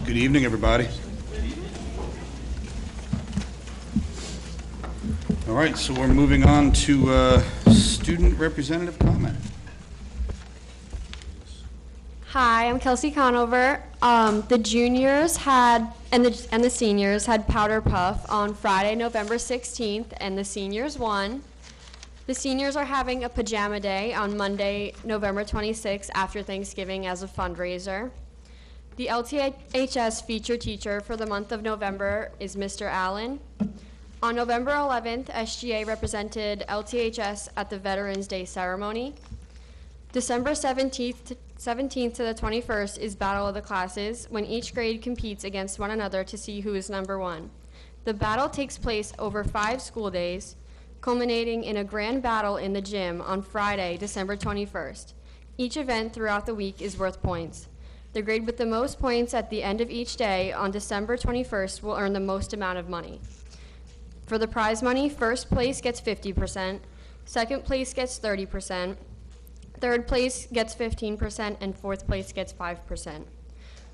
Good evening, everybody. All right, so we're moving on to student representative comment. Hi, I'm Kelsey Conover. The juniors had and the seniors had Powder Puff on Friday, November 16th, and the seniors won. The seniors are having a pajama day on Monday, November 26th after Thanksgiving as a fundraiser. The LTHS feature teacher for the month of November is Mr. Allen. On November 11th, SGA represented LTHS at the Veterans Day ceremony. December 17th to the 21st is Battle of the Classes, when each grade competes against one another to see who is number one. The battle takes place over 5 school days, culminating in a grand battle in the gym on Friday, December 21st. Each event throughout the week is worth points. The grade with the most points at the end of each day on December 21st will earn the most amount of money. For the prize money, first place gets 50%, second place gets 30%, third place gets 15%, and fourth place gets 5%.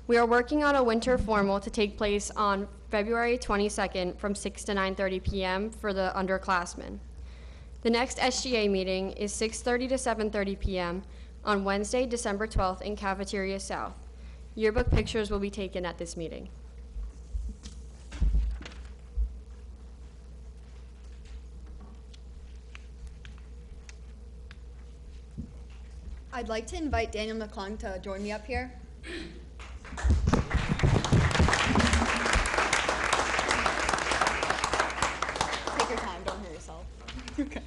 We are working on a winter formal to take place on February 22nd from 6 to 9:30 p.m. for the underclassmen. The next SGA meeting is 6:30 to 7:30 p.m. on Wednesday, December 12th in Cafeteria South. Yearbook pictures will be taken at this meeting. I'd like to invite Daniel McClung to join me up here. Take your time, don't hurt yourself. Okay.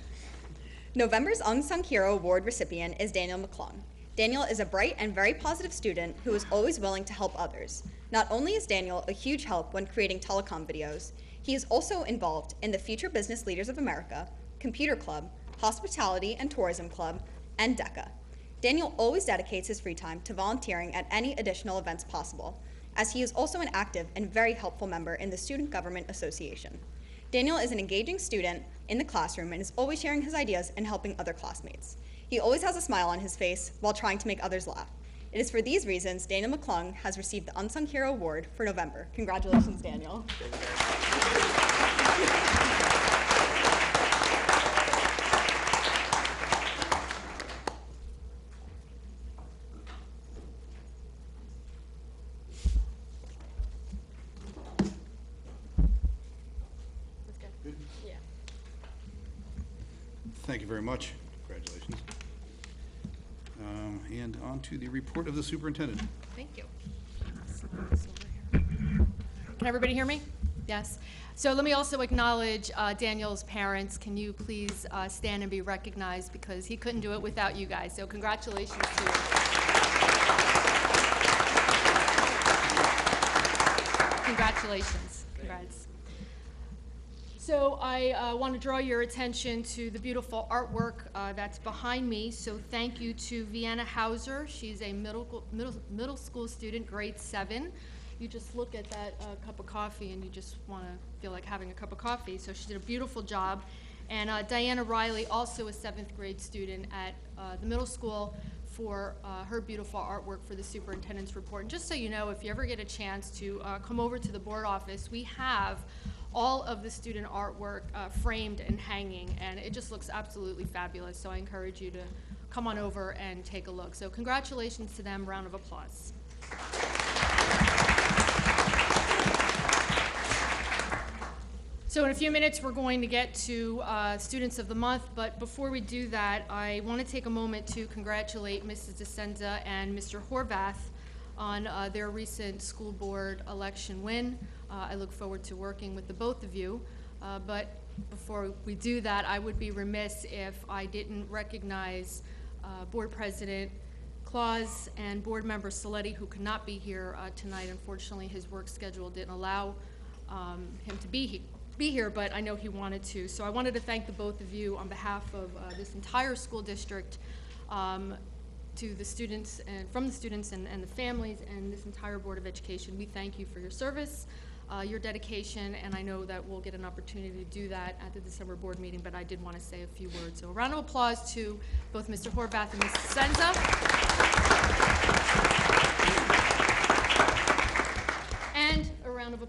November's Unsung Hero Award recipient is Daniel McClung. Daniel is a bright and very positive student who is always willing to help others. Not only is Daniel a huge help when creating telecom videos, he is also involved in the Future Business Leaders of America, Computer Club, Hospitality and Tourism Club, and DECA. Daniel always dedicates his free time to volunteering at any additional events possible, as he is also an active and very helpful member in the Student Government Association. Daniel is an engaging student in the classroom and is always sharing his ideas and helping other classmates. He always has a smile on his face while trying to make others laugh. It is for these reasons Daniel McClung has received the Unsung Hero Award for November. Congratulations, Daniel. Thank you very much. Congratulations. And on to the report of the superintendent. Thank you. Can everybody hear me? Yes. So let me also acknowledge Daniel's parents. Can you please stand and be recognized, because he couldn't do it without you guys. So congratulations to you. Congratulations. Congrats. So I want to draw your attention to the beautiful artwork that's behind me. So thank you to Vienna Hauser. She's a middle school student, grade 7. You just look at that cup of coffee and you just want to feel like having a cup of coffee. So she did a beautiful job. And Diana Riley, also a 7th grade student at the middle school, for her beautiful artwork for the superintendent's report. And just so you know, if you ever get a chance to come over to the board office, we have all of the student artwork framed and hanging, and it just looks absolutely fabulous. So I encourage you to come on over and take a look. So congratulations to them, round of applause. So in a few minutes, we're going to get to Students of the Month, but before we do that, I want to take a moment to congratulate Mrs. DeSenza and Mr. Horvath on their recent school board election win. I look forward to working with the both of you, but before we do that, I would be remiss if I didn't recognize Board President Claus and Board Member Saletti, who could not be here tonight. Unfortunately, his work schedule didn't allow him to be here, but I know he wanted to. So I wanted to thank the both of you on behalf of this entire school district, to the students and from the students and the families and this entire Board of Education. We thank you for your service, your dedication, and I know that we'll get an opportunity to do that at the December board meeting, but I did want to say a few words. So a round of applause to both Mr. Horvath and Mrs. Senza.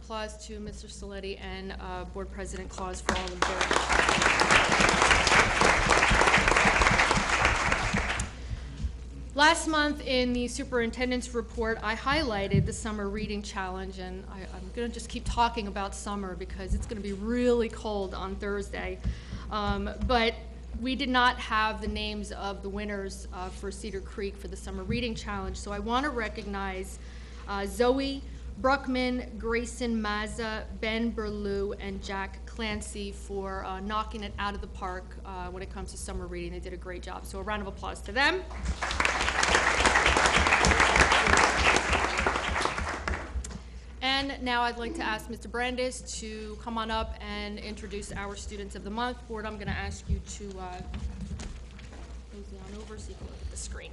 applause to Mr. Saletti and Board President Claus for all of their. Last month in the superintendent's report, I highlighted the summer reading challenge, and I'm going to just keep talking about summer because it's going to be really cold on Thursday. But we did not have the names of the winners for Cedar Creek for the summer reading challenge, so I want to recognize Zoe Bruckman, Grayson Mazza, Ben Berlew, and Jack Clancy for knocking it out of the park when it comes to summer reading. They did a great job, so a round of applause to them. And now I'd like to ask Mr. Brandis to come on up and introduce our Students of the Month. Board, I'm going to ask you to mosey on over so you can look at the screen.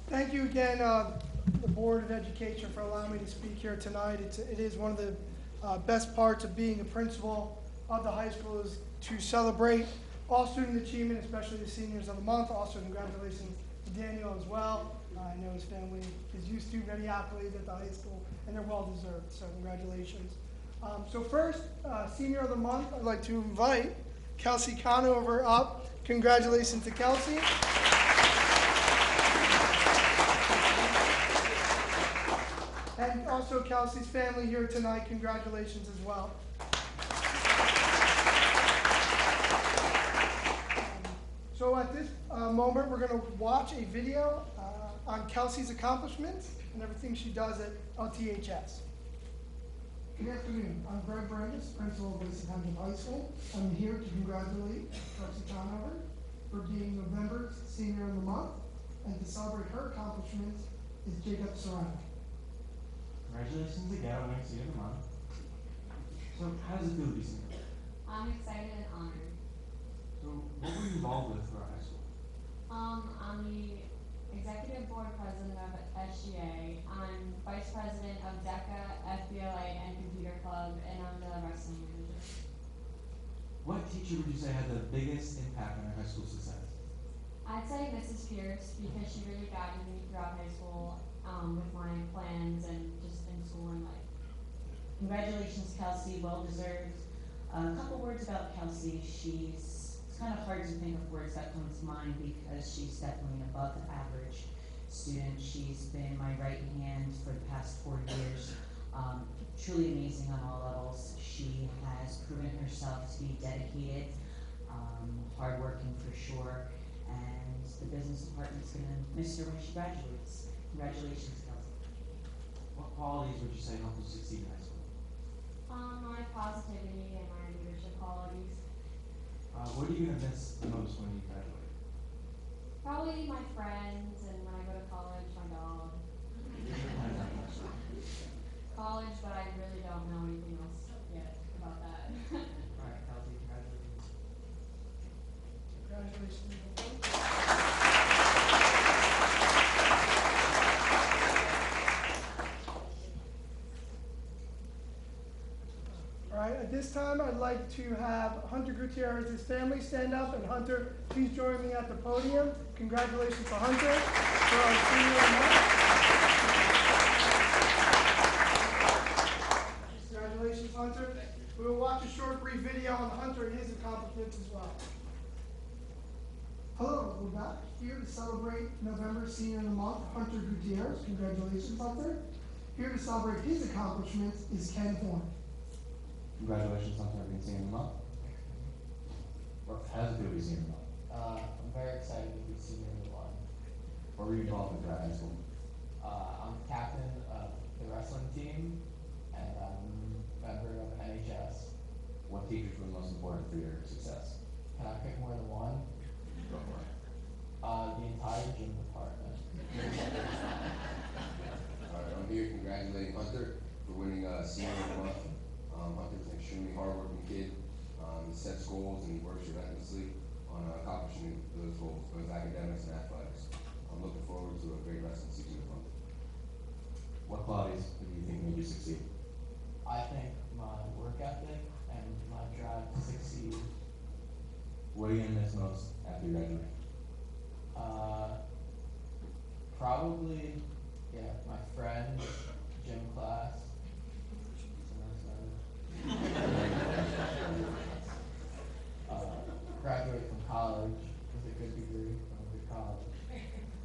Thank you again, the Board of Education, for allowing me to speak here tonight. It is one of the best parts of being a principal of the high school is to celebrate all student achievement, especially the seniors of the month. Also, congratulations to Daniel as well. I know his family is used to many accolades at the high school, and they're well deserved, so congratulations. So first, senior of the month, I'd like to invite Kelsey Conover up. Congratulations to Kelsey. And also Kelsey's family here tonight, congratulations as well. So at this moment, we're going to watch a video on Kelsey's accomplishments and everything she does at LTHS. Good afternoon. I'm Greg Brandis, principal of Lacey Township High School. I'm here to congratulate Kelsey Conover for being November's Senior of the Month, and to celebrate her accomplishments is Jacob Serrano. Congratulations again on being Senior of the Month. So, how does it feel to be senior? I'm excited and honored. So, what were you involved with throughout high school? I'm the executive board president of SGA. I'm vice president of DECA, FBLA, and computer club, and I'm the wrestling manager. What teacher would you say had the biggest impact on your high school success? I'd say Mrs. Pierce, because she really guided me throughout high school with my plans and just in school and life. Congratulations, Kelsey, well deserved. A couple words about Kelsey. It's kind of hard to think of words that come to mind because she's definitely an above average student. She's been my right hand for the past 4 years. Truly amazing on all levels. She has proven herself to be dedicated, hardworking for sure, and the business department's gonna miss her when she graduates. Congratulations, Kelsey. What qualities would you say helped you succeed in high school? My positivity and my leadership qualities. What are you going to miss the most when you graduate? Probably my friends, and when I go to college, my dog. College, but I really don't know anything else yet about that. All right, Kelsey, congratulations. Congratulations. All right, at this time, I'd like to have Hunter Gutierrez's family stand up, and Hunter, please join me at the podium. Congratulations to Hunter for our senior month. Congratulations, Hunter. We will watch a short brief video on Hunter and his accomplishments as well. Hello, we're back here to celebrate November Senior of the Month, Hunter Gutierrez. Congratulations, Hunter. Here to celebrate his accomplishments is Ken Horn. Congratulations on being Senior of the Month. How does it feel to be Senior of the Month? I'm very excited to be Senior of the Month. What were you involved with throughout high school? I'm captain of the wrestling team, and I'm a member of NHS. What teachers were the most important for your success? Can I pick more than one? Go for it. The entire gym department. All right, I'm here congratulating Hunter for winning Senior of the Month. Hunter's an extremely hardworking kid. He sets goals and he works relentlessly on accomplishing those goals, both academics and athletics. I'm looking forward to a great rest of the season with Hunter. What qualities do you think made you succeed? I think my work ethic and my drive to succeed. What are you going to miss most after you graduate? Probably, yeah, my friend, gym class. Graduate from college with a good degree from a good college.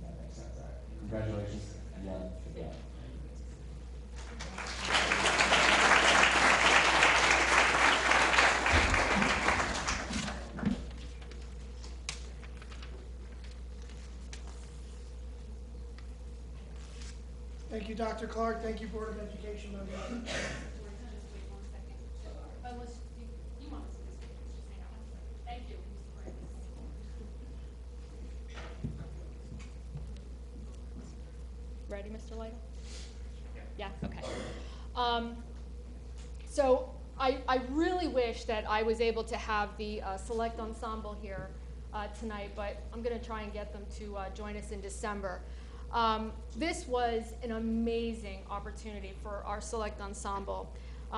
That makes sense, right? Congratulations again to that. Thank you, Dr. Clark. Thank you, Board of Education members. Unless you want to see this picture, just hang on one second. Thank you, Mr. Brandis. Ready, Mr. Lytle? Yeah, okay. So I really wish that I was able to have the select ensemble here tonight, but I'm going to try and get them to join us in December. This was an amazing opportunity for our select ensemble.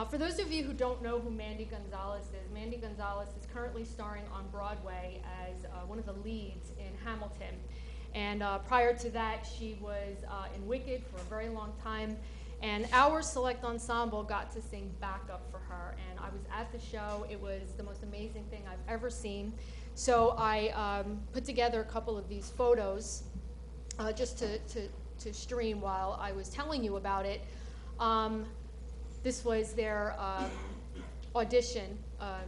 For those of you who don't know who Mandy Gonzalez is, Mandy Gonzalez is currently starring on Broadway as one of the leads in Hamilton. And prior to that, she was in Wicked for a very long time. And our select ensemble got to sing backup for her. And I was at the show. It was the most amazing thing I've ever seen. So I put together a couple of these photos just to stream while I was telling you about it. This was their audition.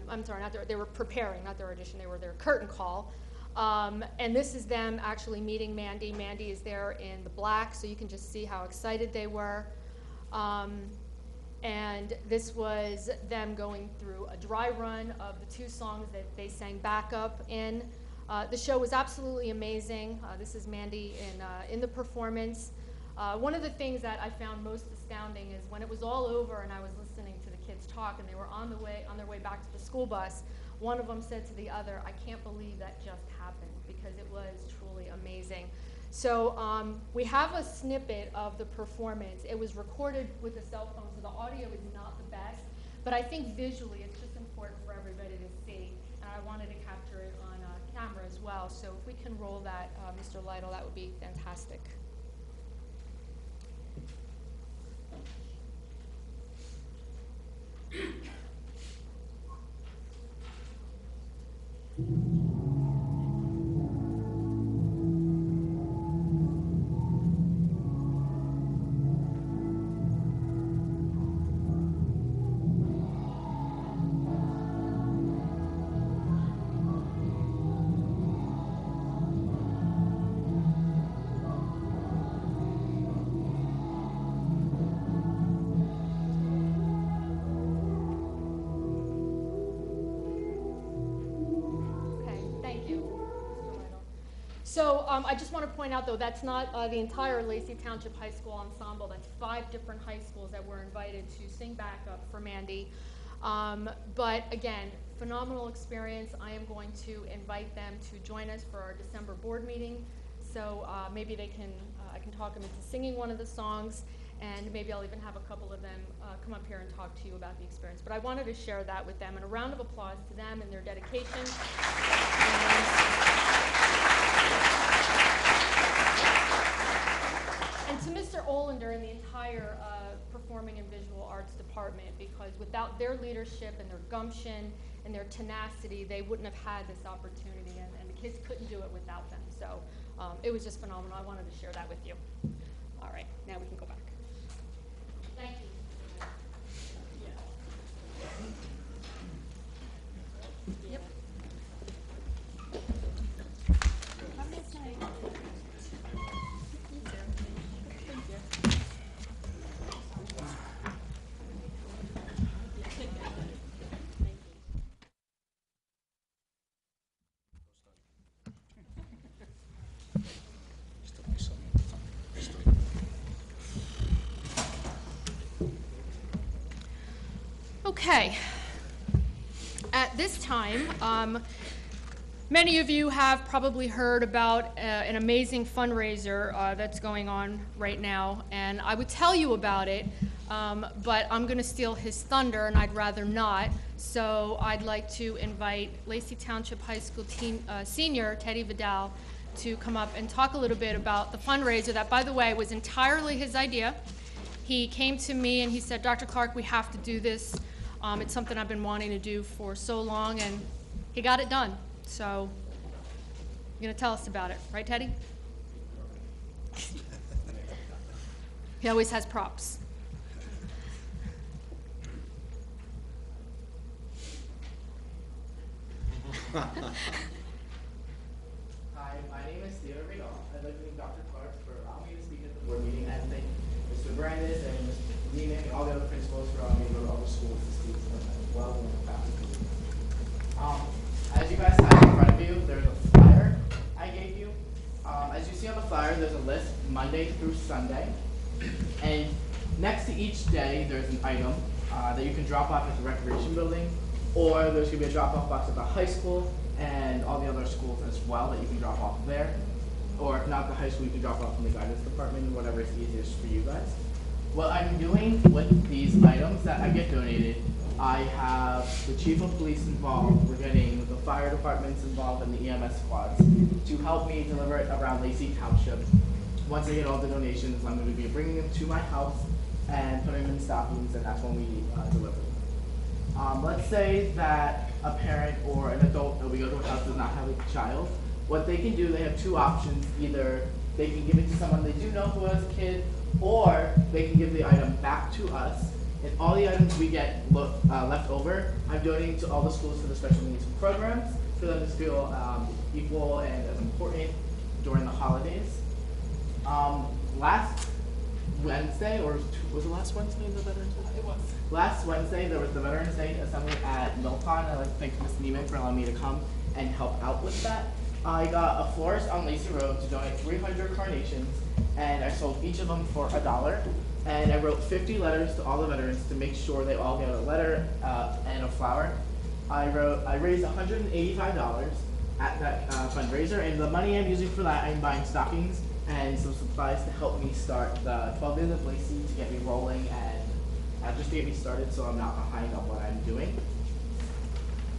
I'm sorry, they were preparing, not their audition, they were their curtain call. And this is them actually meeting Mandy. Mandy is there in the black, so you can just see how excited they were. And this was them going through a dry run of the two songs that they sang backup in. The show was absolutely amazing. This is Mandy in the performance. One of the things that I found most astounding is when it was all over and I was listening to the kids talk and they were on their way back to the school bus, one of them said to the other, "I can't believe that just happened," because it was truly amazing. So we have a snippet of the performance. It was recorded with a cell phone, so the audio is not the best, but I think visually it's just important for everybody to see, and I wanted to capture it on camera as well. So if we can roll that, Mr. Lytle, that would be fantastic. So I just want to point out, though, that's not the entire Lacey Township High School ensemble. That's 5 different high schools that were invited to sing backup for Mandy. But again, phenomenal experience. I am going to invite them to join us for our December board meeting. So maybe they can, I can talk them into singing one of the songs, and maybe I'll even have a couple of them come up here and talk to you about the experience. But I wanted to share that with them, and a round of applause to them and their dedication. And to Mr. Olander and the entire Performing and Visual Arts Department, because without their leadership and their gumption and their tenacity, they wouldn't have had this opportunity, and the kids couldn't do it without them. So it was just phenomenal. I wanted to share that with you. All right, now we can go back. Thank you. Yep. Okay. At this time, many of you have probably heard about an amazing fundraiser that's going on right now, and I would tell you about it, but I'm going to steal his thunder, and I'd rather not. So I'd like to invite Lacey Township High School senior Teddy Vidal to come up and talk a little bit about the fundraiser that, by the way, was entirely his idea. He came to me and he said, Dr. Clark, we have to do this. It's something I've been wanting to do for so long, and he got it done. So you're going to tell us about it, right, Teddy? He always has props. Hi, my name is Theo Riddle. I'd like to thank Dr. Clark for allowing me to speak at the board meeting, and thank Mr. Brandis and Mr. Neiman and all the other principals for allowing me to go to all the schools to speak to them as well and the faculty. As you guys have in front of you, there's a flyer I gave you. As you see on the flyer, there's a list Monday through Sunday, and next to each day, there's an item that you can drop off at the recreation building, or there's going to be a drop-off box at the high school and all the other schools as well that you can drop off there. Or if not the high school, you can drop off in the guidance department, whatever is easiest for you guys. What I'm doing with these items that I get donated, I have the chief of police involved. We're getting the fire departments involved and the EMS squads to help me deliver it around Lacey Township. Once I get all the donations, I'm going to be bringing them to my house and putting them in stockings, and that's when we deliver them. Let's say that a parent or an adult that we go to a house does not have a child. What they can do, they have two options. Either they can give it to someone they do know who has a kid, or they can give the item back to us. And all the items we get left over, I'm donating to all the schools for the special needs programs for them to feel equal and as important during the holidays. Last Wednesday, or was it last Wednesday, the Veterans Day? It was. Last Wednesday, there was the Veterans Day Assembly at Millpond. I'd like to thank Ms. Neiman for allowing me to come and help out with that. I got a florist on Lacey Road to donate 300 carnations, and I sold each of them for $1. And I wrote 50 letters to all the veterans to make sure they all get a letter and a flower. I raised $185 at that fundraiser, and the money I'm using for that, I'm buying stockings and some supplies to help me start the 12 Days of Lacey to get me rolling and just to get me started so I'm not behind on what I'm doing.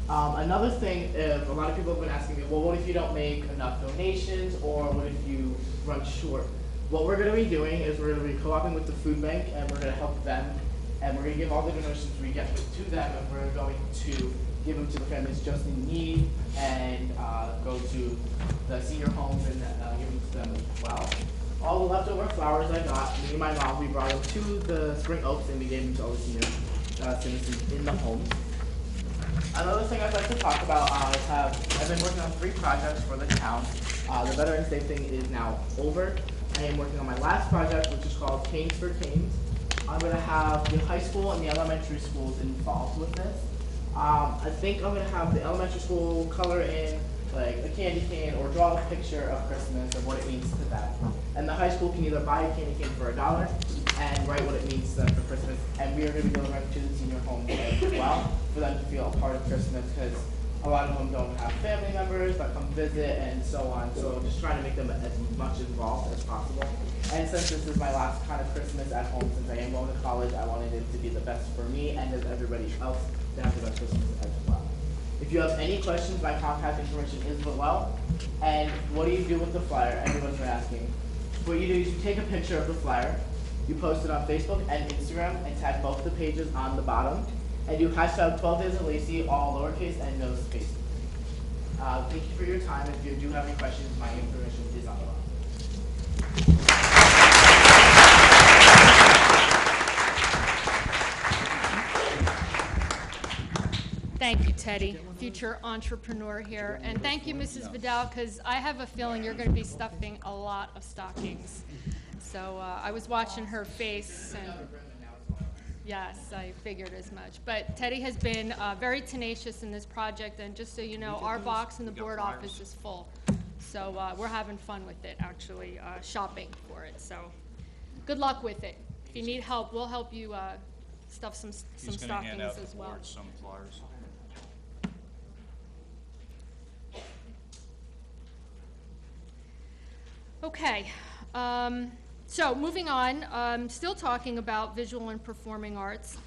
Another thing, a lot of people have been asking me, well, what if you don't make enough donations, or what if you run short? What we're going to be doing is we're going to be co-oping with the food bank, and we're going to help them, and we're going to give all the donations we get to them, and we're going to give them to the families just in need, and go to the senior homes and give them to them as well. All the leftover flowers I got, me and my mom, we brought them to the Spring Oaks, and we gave them to all the senior citizens in the homes. Another thing I'd like to talk about is I've been working on 3 projects for the town. The Veterans Day thing is now over. I am working on my last project, which is called Canes for Canes. I'm going to have the high school and the elementary schools involved with this. I think I'm going to have the elementary school color in like a candy cane or draw a picture of Christmas and what it means to them. And the high school can either buy a candy cane for $1 and write what it means to them for Christmas. And we are going to be delivering to the senior homes as well for them to feel a part of Christmas, because a lot of them don't have family members that come visit and so on. So just trying to make them as much involved as possible. And since this is my last kind of Christmas at home, since I am going to college, I wanted it to be the best for me and as everybody else to have the best Christmas as well. If you have any questions, my contact information is below. And what do you do with the flyer? Everyone's been asking. What you do is you take a picture of the flyer, you post it on Facebook and Instagram, and tag both the pages on the bottom, and you hashtag 12 Days of Lacey, all lowercase and no spaces. Thank you for your time. If you do have any questions, my information is on the bottom. Thank you, Teddy, future entrepreneur here. And thank you, Mrs. Vidal, because I have a feeling you're going to be stuffing a lot of stockings. So I was watching her face, and yes, I figured as much. But Teddy has been very tenacious in this project, and just so you know, our box in the board office is full. So we're having fun with it, actually, shopping for it. So good luck with it. If you need help, we'll help you stuff some stockings as well. Some flyers. Okay, so moving on, still talking about visual and performing arts.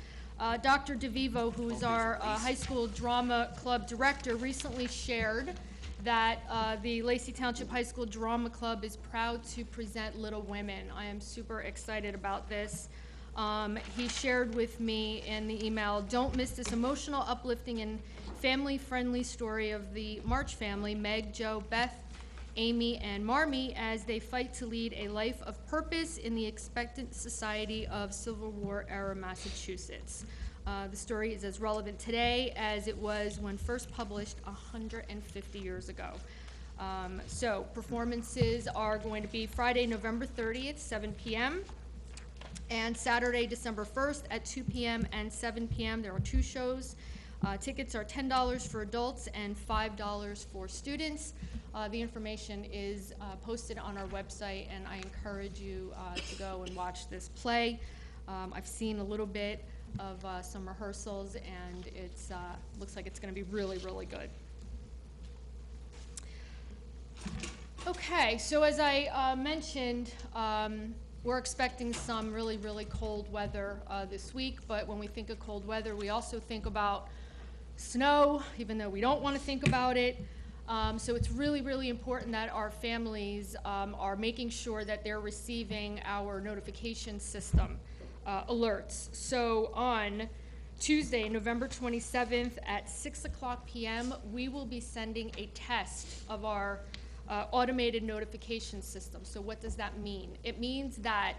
Dr. DeVivo, who is our high school drama club director, recently shared that the Lacey Township High School Drama Club is proud to present Little Women. I am super excited about this. He shared with me in the email, don't miss this emotional, uplifting, and family-friendly story of the March family, Meg, Joe, Beth, Amy, and Marmee, as they fight to lead a life of purpose in the expectant society of Civil War-era Massachusetts. The story is as relevant today as it was when first published 150 years ago. So performances are going to be Friday, November 30th, 7 p.m., and Saturday, December 1st at 2 p.m. and 7 p.m. There are 2 shows. Tickets are $10 for adults and $5 for students. The information is posted on our website, and I encourage you to go and watch this play. I've seen a little bit of some rehearsals, and it's looks like it's going to be really, really good. Okay, so as I mentioned, we're expecting some really, really cold weather this week, but when we think of cold weather, we also think about snow, even though we don't want to think about it. So it's really, really important that our families are making sure that they're receiving our notification system alerts. So on Tuesday, November 27th at 6:00 p.m., we will be sending a test of our automated notification system. So what does that mean? It means that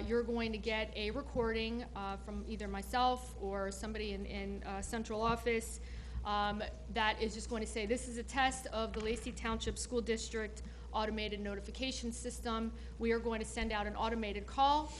you're going to get a recording from either myself or somebody in central office that is just going to say, this is a test of the Lacey Township School District automated notification system. We are going to send out an automated call,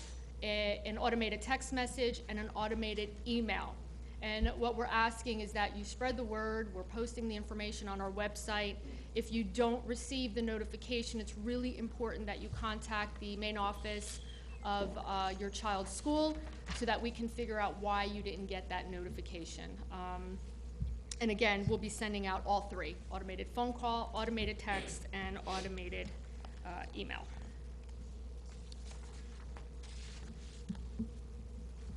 an automated text message, and an automated email. And what we're asking is that you spread the word. We're posting the information on our website. If you don't receive the notification, it's really important that you contact the main office of your child's school so that we can figure out why you didn't get that notification. And again, we'll be sending out all 3, automated phone call, automated text, and automated email.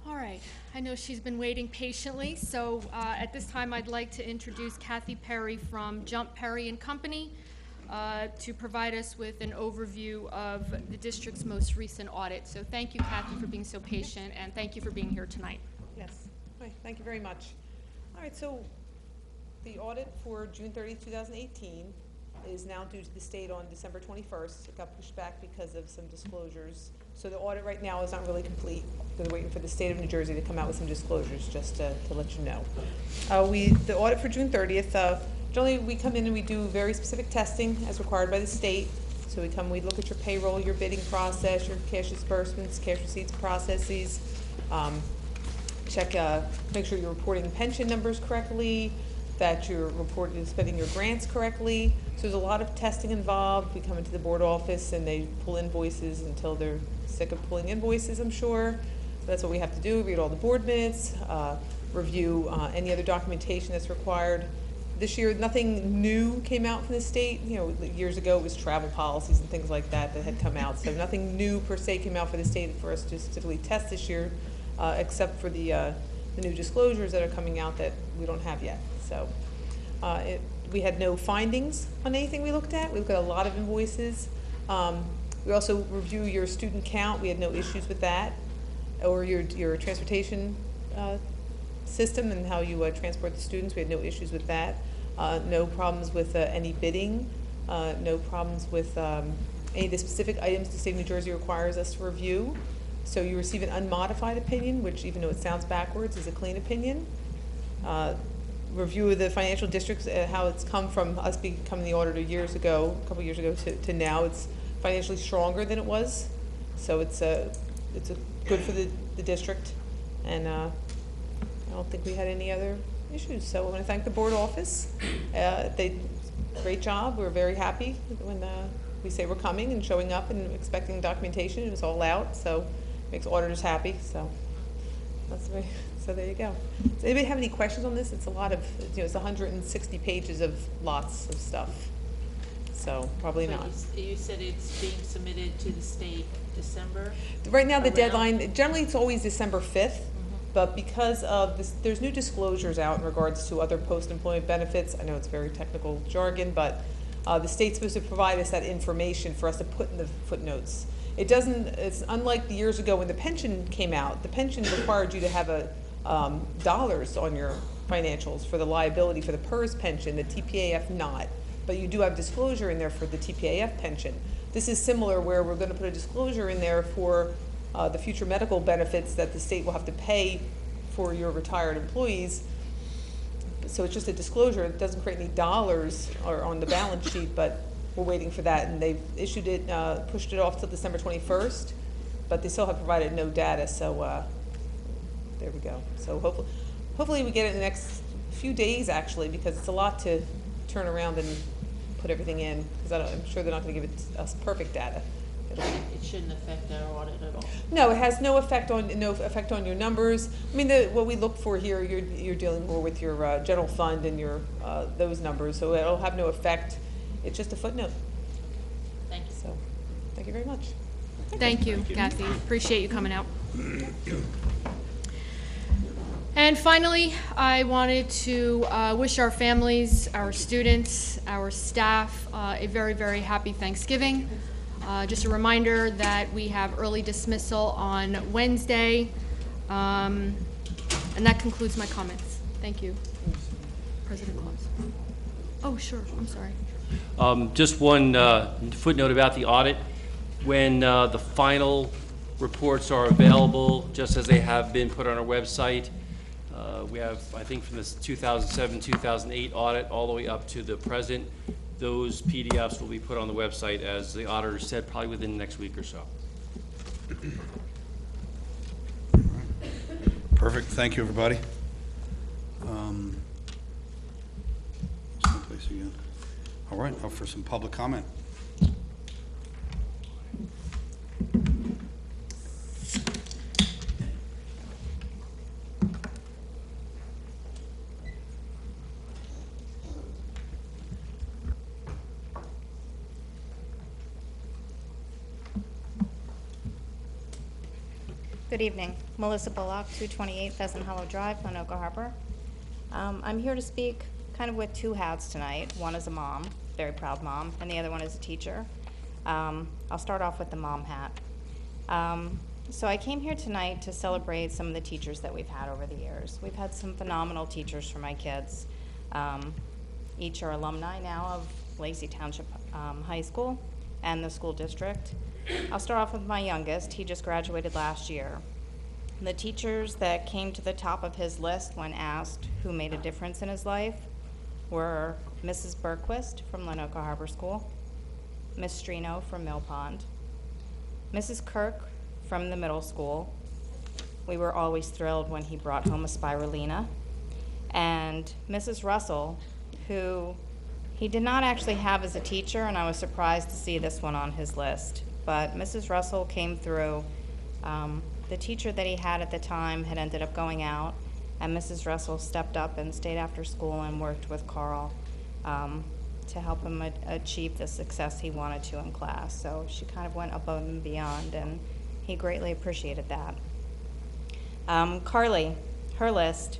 All right, I know she's been waiting patiently, so at this time I'd like to introduce Kathy Perry from Jump Perry and Company to provide us with an overview of the district's most recent audit. So thank you, Kathy, for being so patient, and thank you for being here tonight. Yes, hi, thank you very much. All right, so the audit for June 30th, 2018 is now due to the state on December 21st. It got pushed back because of some disclosures. So the audit right now is not really complete. They're waiting for the state of New Jersey to come out with some disclosures, just to let you know. The audit for June 30th, generally we come in and we do very specific testing as required by the state. So we look at your payroll, your bidding process, your cash disbursements, cash receipts processes, check, make sure you're reporting the pension numbers correctly, that you're spending your grants correctly. So there's a lot of testing involved. We come into the board office and they pull invoices until they're sick of pulling invoices, I'm sure. That's what we have to do, read all the board minutes, review any other documentation that's required. This year, nothing new came out from the state. You know, years ago it was travel policies and things like that that had come out. So nothing new per se came out for the state for us to specifically test this year, except for the new disclosures that are coming out that we don't have yet. So we had no findings on anything we looked at. We looked at a lot of invoices. We also review your student count. We had no issues with that, or your transportation system and how you transport the students. We had no issues with that. No problems with any bidding. No problems with any of the specific items the state of New Jersey requires us to review. So you receive an unmodified opinion, which even though it sounds backwards, is a clean opinion. Review of the financial districts, how it's come from us becoming the auditor years ago, a couple years ago, to now. It's financially stronger than it was. So it's good for the district. And I don't think we had any other issues. So I want to thank the board office. They did a great job. We're very happy when we say we're coming and showing up and expecting documentation. It was all out, so it makes auditors happy. So that's very. So there you go. Does anybody have any questions on this? It's a lot of, it's 160 pages of lots of stuff. So probably not. You said it's being submitted to the state December? Right now the deadline, generally it's always December 5th. But because of this, there's new disclosures out in regards to other post-employment benefits. I know it's very technical jargon, but the state's supposed to provide us that information for us to put in the footnotes. It doesn't, it's unlike the years ago when the pension came out. The pension required you to have a dollars on your financials for the liability for the PERS pension, the TPAF not. But you do have disclosure in there for the TPAF pension. This is similar where we're going to put a disclosure in there for the future medical benefits that the state will have to pay for your retired employees. So it's just a disclosure. It doesn't create any dollars or on the balance sheet, but we're waiting for that. And they've issued it, pushed it off till December 21st, but they still have provided no data. So there we go. So hopefully we get it in the next few days, actually, because it's a lot to turn around and put everything in, because I'm sure they're not going to give us perfect data. It shouldn't affect our audit at all. No, it has no effect on your numbers. I mean, what we look for here, you're dealing more with your general fund and your those numbers, so it'll have no effect. It's just a footnote. Thank you. So, thank you very much. Thank you, Kathy. Appreciate you coming out. And finally, I wanted to wish our families, our students, our staff a very, very happy Thanksgiving. Just a reminder that we have early dismissal on Wednesday. And that concludes my comments. Thank you. President Claus. Oh, sure. I'm sorry. Just one footnote about the audit. When the final reports are available, just as they have been put on our website, we have, I think, from this 2007-2008 audit all the way up to the present. Those PDFs will be put on the website, as the auditor said, probably within the next week or so. Perfect. Thank you, everybody. Someplace again. All right, now for some public comment. Good evening. Melissa Bullock, 228 Pheasant Hollow Drive, Lenoka Harbor. I'm here to speak kind of with two hats tonight. One is a mom, very proud mom, and the other one is a teacher. I'll start off with the mom hat. So I came here tonight to celebrate some of the teachers that we've had over the years. We've had some phenomenal teachers for my kids. Each are alumni now of Lacey Township High School and the school district. I'll start off with my youngest. He just graduated last year. The teachers that came to the top of his list when asked who made a difference in his life were Mrs. Berquist from Lenoka Harbor School, Miss Strino from Mill Pond, Mrs. Kirk from the middle school. We were always thrilled when he brought home a spirulina, and Mrs. Russell, who he did not actually have as a teacher, and I was surprised to see this one on his list. But Mrs. Russell came through. The teacher that he had at the time had ended up going out, and Mrs. Russell stepped up and stayed after school and worked with Carl to help him achieve the success he wanted to in class. So she kind of went above and beyond, and he greatly appreciated that. Carly, her list,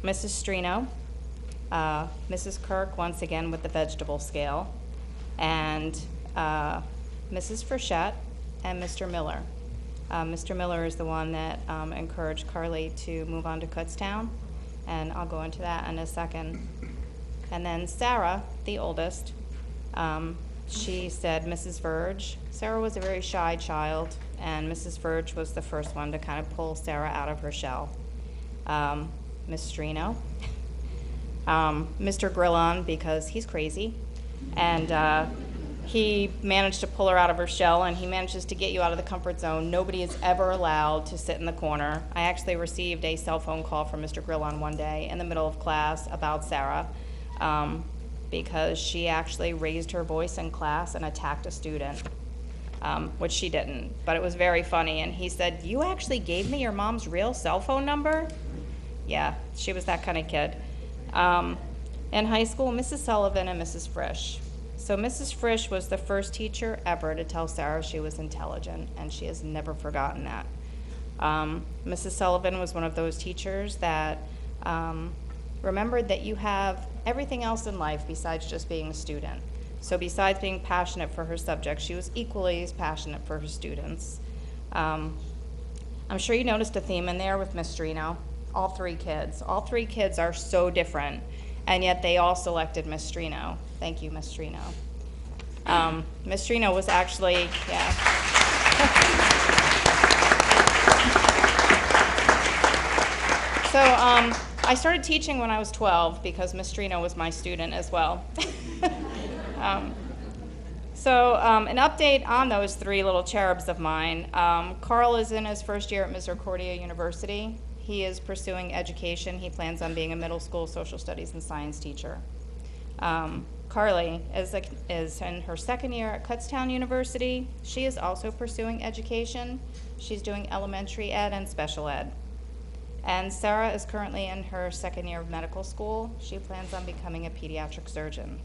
Mrs. Strino, Mrs. Kirk, once again with the vegetable scale, and Mrs. Frechette and Mr. Miller. Mr. Miller is the one that encouraged Carly to move on to Kutztown, and I'll go into that in a second. And then Sarah, the oldest, she said Mrs. Verge. Sarah was a very shy child, and Mrs. Verge was the first one to kind of pull Sarah out of her shell. Miss Strino, Mr. Grillon, because he's crazy, and he managed to pull her out of her shell, and he manages to get you out of the comfort zone. Nobody is ever allowed to sit in the corner. I actually received a cell phone call from Mr. Grillon one day in the middle of class about Sarah, because she actually raised her voice in class and attacked a student, which she didn't, but it was very funny. And he said, "You actually gave me your mom's real cell phone number?" Yeah, she was that kind of kid. In high school, Mrs. Sullivan and Mrs. Frisch. So Mrs. Frisch was the first teacher ever to tell Sarah she was intelligent, and she has never forgotten that. Mrs. Sullivan was one of those teachers that remembered that you have everything else in life besides just being a student. So besides being passionate for her subject, she was equally as passionate for her students. I'm sure you noticed a theme in there with Miss Strino. All three kids. All three kids are so different, and yet they all selected Miss Strino. Thank you, Miss Strino. Miss Strino was actually, yeah. So I started teaching when I was 12 because Miss Strino was my student as well. An update on those three little cherubs of mine. Carl is in his first year at Misericordia University. He is pursuing education. He plans on being a middle school social studies and science teacher. Carly is in her second year at Kutztown University. She is also pursuing education. She's doing elementary ed and special ed. And Sarah is currently in her second year of medical school. She plans on becoming a pediatric surgeon.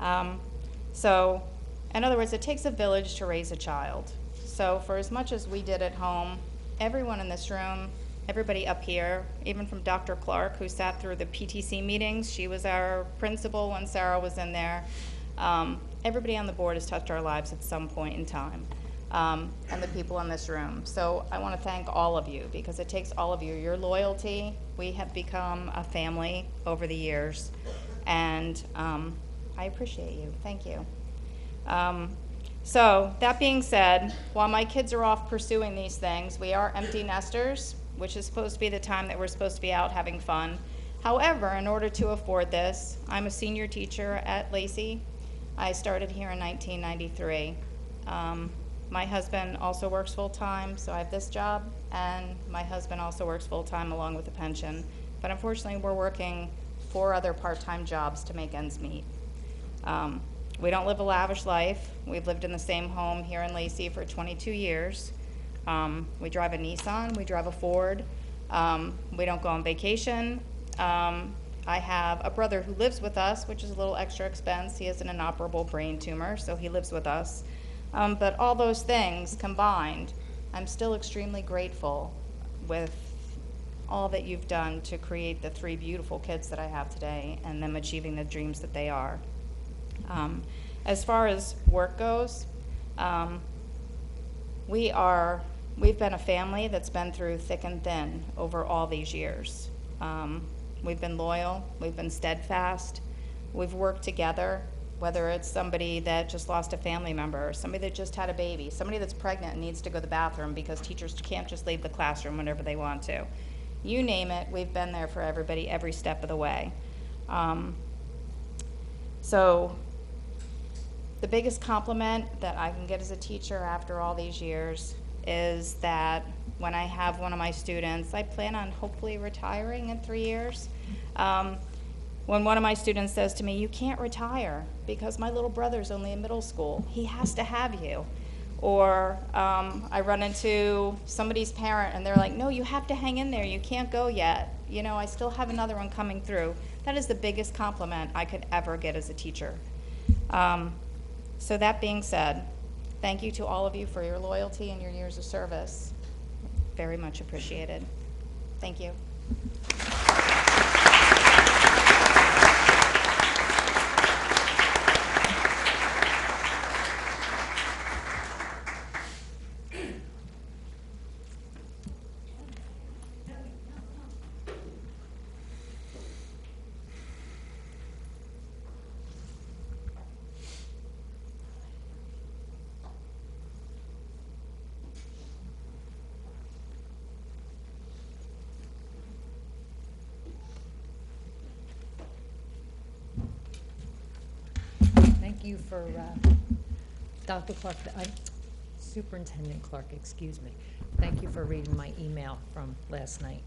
In other words, it takes a village to raise a child. So for as much as we did at home, everyone in this room, everybody up here, even from Dr. Clark, who sat through the PTC meetings, she was our principal when Sarah was in there. Everybody on the board has touched our lives at some point in time, and the people in this room. So I want to thank all of you, because it takes all of you, your loyalty. We have become a family over the years, and I appreciate you. Thank you. So that being said, while my kids are off pursuing these things, we are empty nesters, which is supposed to be the time that we're supposed to be out having fun. However, in order to afford this, I'm a senior teacher at Lacey. I started here in 1993. My husband also works full-time, so I have this job, and my husband also works full-time along with a pension. But unfortunately, we're working 4 other part-time jobs to make ends meet. We don't live a lavish life. We've lived in the same home here in Lacey for 22 years. We drive a Nissan, we drive a Ford. We don't go on vacation. I have a brother who lives with us, which is a little extra expense. He has an inoperable brain tumor, so he lives with us. But all those things combined, I'm still extremely grateful with all that you've done to create the 3 beautiful kids that I have today and them achieving the dreams that they are. As far as work goes, we've been a family that's been through thick and thin over all these years. We've been loyal, we've been steadfast, we've worked together, whether it's somebody that just lost a family member, or somebody that just had a baby, somebody that's pregnant and needs to go to the bathroom because teachers can't just leave the classroom whenever they want to. You name it, we've been there for everybody every step of the way. So the biggest compliment that I can get as a teacher after all these years is that when I have one of my students, I plan on hopefully retiring in 3 years. When one of my students says to me, "You can't retire because my little brother's only in middle school. He has to have you." Or I run into somebody's parent and they're like, "No, you have to hang in there. You can't go yet. You know, I still have another one coming through." That is the biggest compliment I could ever get as a teacher. So that being said, thank you to all of you for your loyalty and your years of service. Very much appreciated. Thank you. Thank you for, Dr. Clark, Superintendent Clark, excuse me. Thank you for reading my email from last night.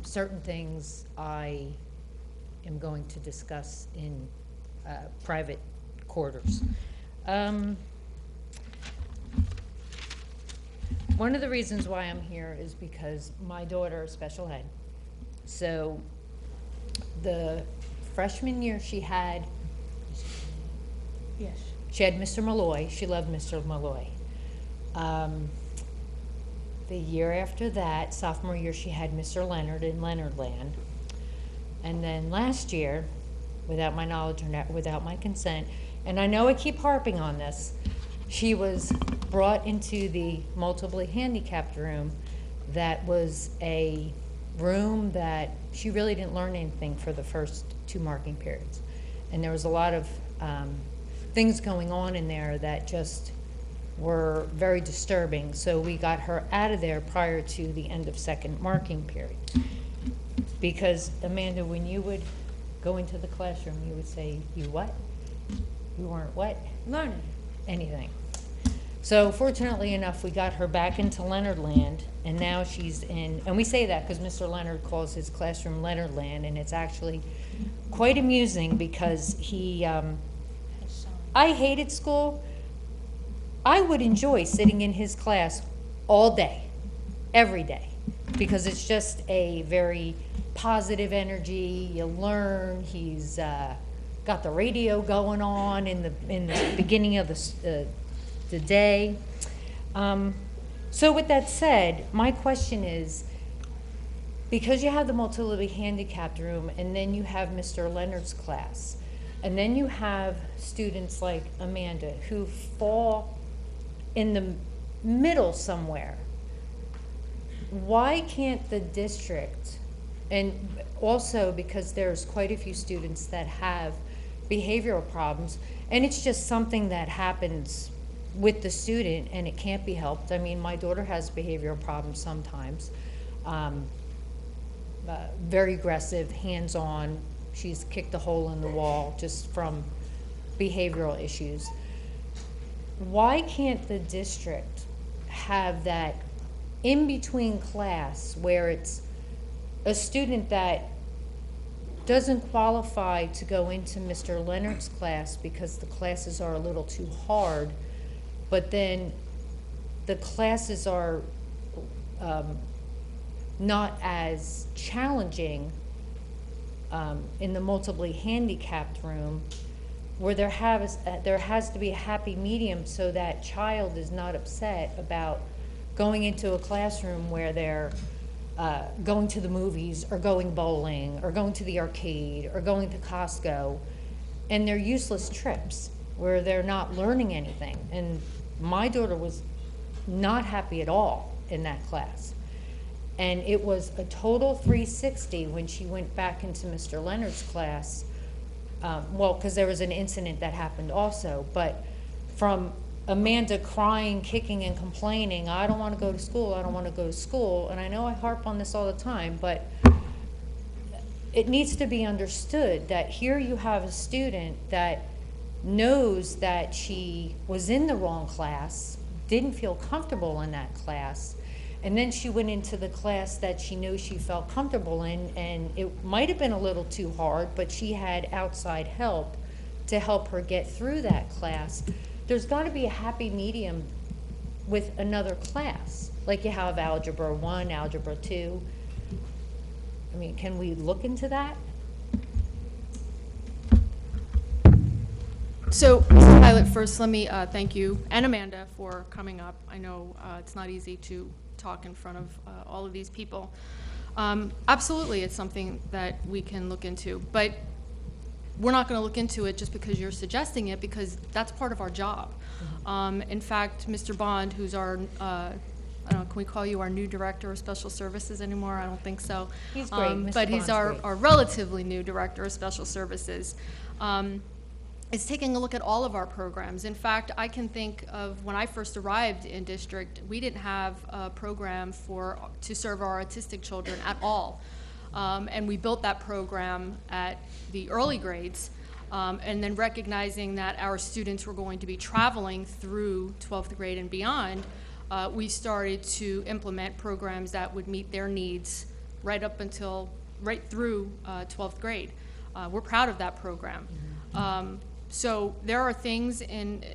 Certain things I am going to discuss in private quarters. One of the reasons why I'm here is because my daughter is special ed. So the freshman year she had, she had Mr. Malloy. She loved Mr. Malloy. The year after that, sophomore year, she had Mr. Leonard in Leonardland. And then last year, without my knowledge or without my consent, and I know I keep harping on this, she was brought into the multiply handicapped room that was a room that she really didn't learn anything for the first 2 marking periods. And there was a lot of things going on in there that just were very disturbing. So we got her out of there prior to the end of 2nd marking period. Because, Amanda, when you would go into the classroom, you would say, you what? You weren't what? Learning. Anything. So fortunately enough, we got her back into Leonardland, and now she's in, and we say that because Mr. Leonard calls his classroom Leonardland, and it's actually quite amusing because he, I hated school. I would enjoy sitting in his class all day, every day, because it's just a very positive energy. You learn. He's got the radio going on in the beginning of the day. So with that said, my question is, because you have the multiply handicapped room, and then you have Mr. Leonard's class, and then you have students like Amanda who fall in the middle somewhere, why can't the district, and also because there's quite a few students that have behavioral problems, and it's just something that happens with the student and it can't be helped. I mean, my daughter has behavioral problems sometimes, very aggressive, hands-on. She's kicked a hole in the wall just from behavioral issues. Why can't the district have that in-between class where it's a student that doesn't qualify to go into Mr. Leonard's class because the classes are a little too hard, but then the classes are not as challenging in the multiply handicapped room, where there has to be a happy medium so that child is not upset about going into a classroom where they're going to the movies or going bowling or going to the arcade or going to Costco, and they're useless trips where they're not learning anything. And my daughter was not happy at all in that class. And it was a total 360 when she went back into Mr. Leonard's class. Well, because there was an incident that happened also, but from Amanda crying, kicking, and complaining, I don't want to go to school, I don't want to go to school, and I know I harp on this all the time, but it needs to be understood that here you have a student that knows that she was in the wrong class, didn't feel comfortable in that class, and then she went into the class that she knew she felt comfortable in, and it might have been a little too hard, but she had outside help to help her get through that class. There's got to be a happy medium with another class, like you have Algebra 1, Algebra 2. I mean, can we look into that? So, Mr. Pilot, first let me thank you and Amanda for coming up. I know it's not easy to talk in front of all of these people. Absolutely, it's something that we can look into, but we're not going to look into it just because you're suggesting it, because that's part of our job. In fact, Mr. Bond, who's our, I don't know, can we call you our new Director of Special Services anymore? I don't think so. He's great. Mr. But he's Bond's our great. relatively new Director of Special Services. Is taking a look at all of our programs. In fact, I can think of when I first arrived in district, we didn't have a program to serve our autistic children at all. And we built that program at the early grades, and then recognizing that our students were going to be traveling through 12th grade and beyond, we started to implement programs that would meet their needs right through 12th grade. We're proud of that program. So there are things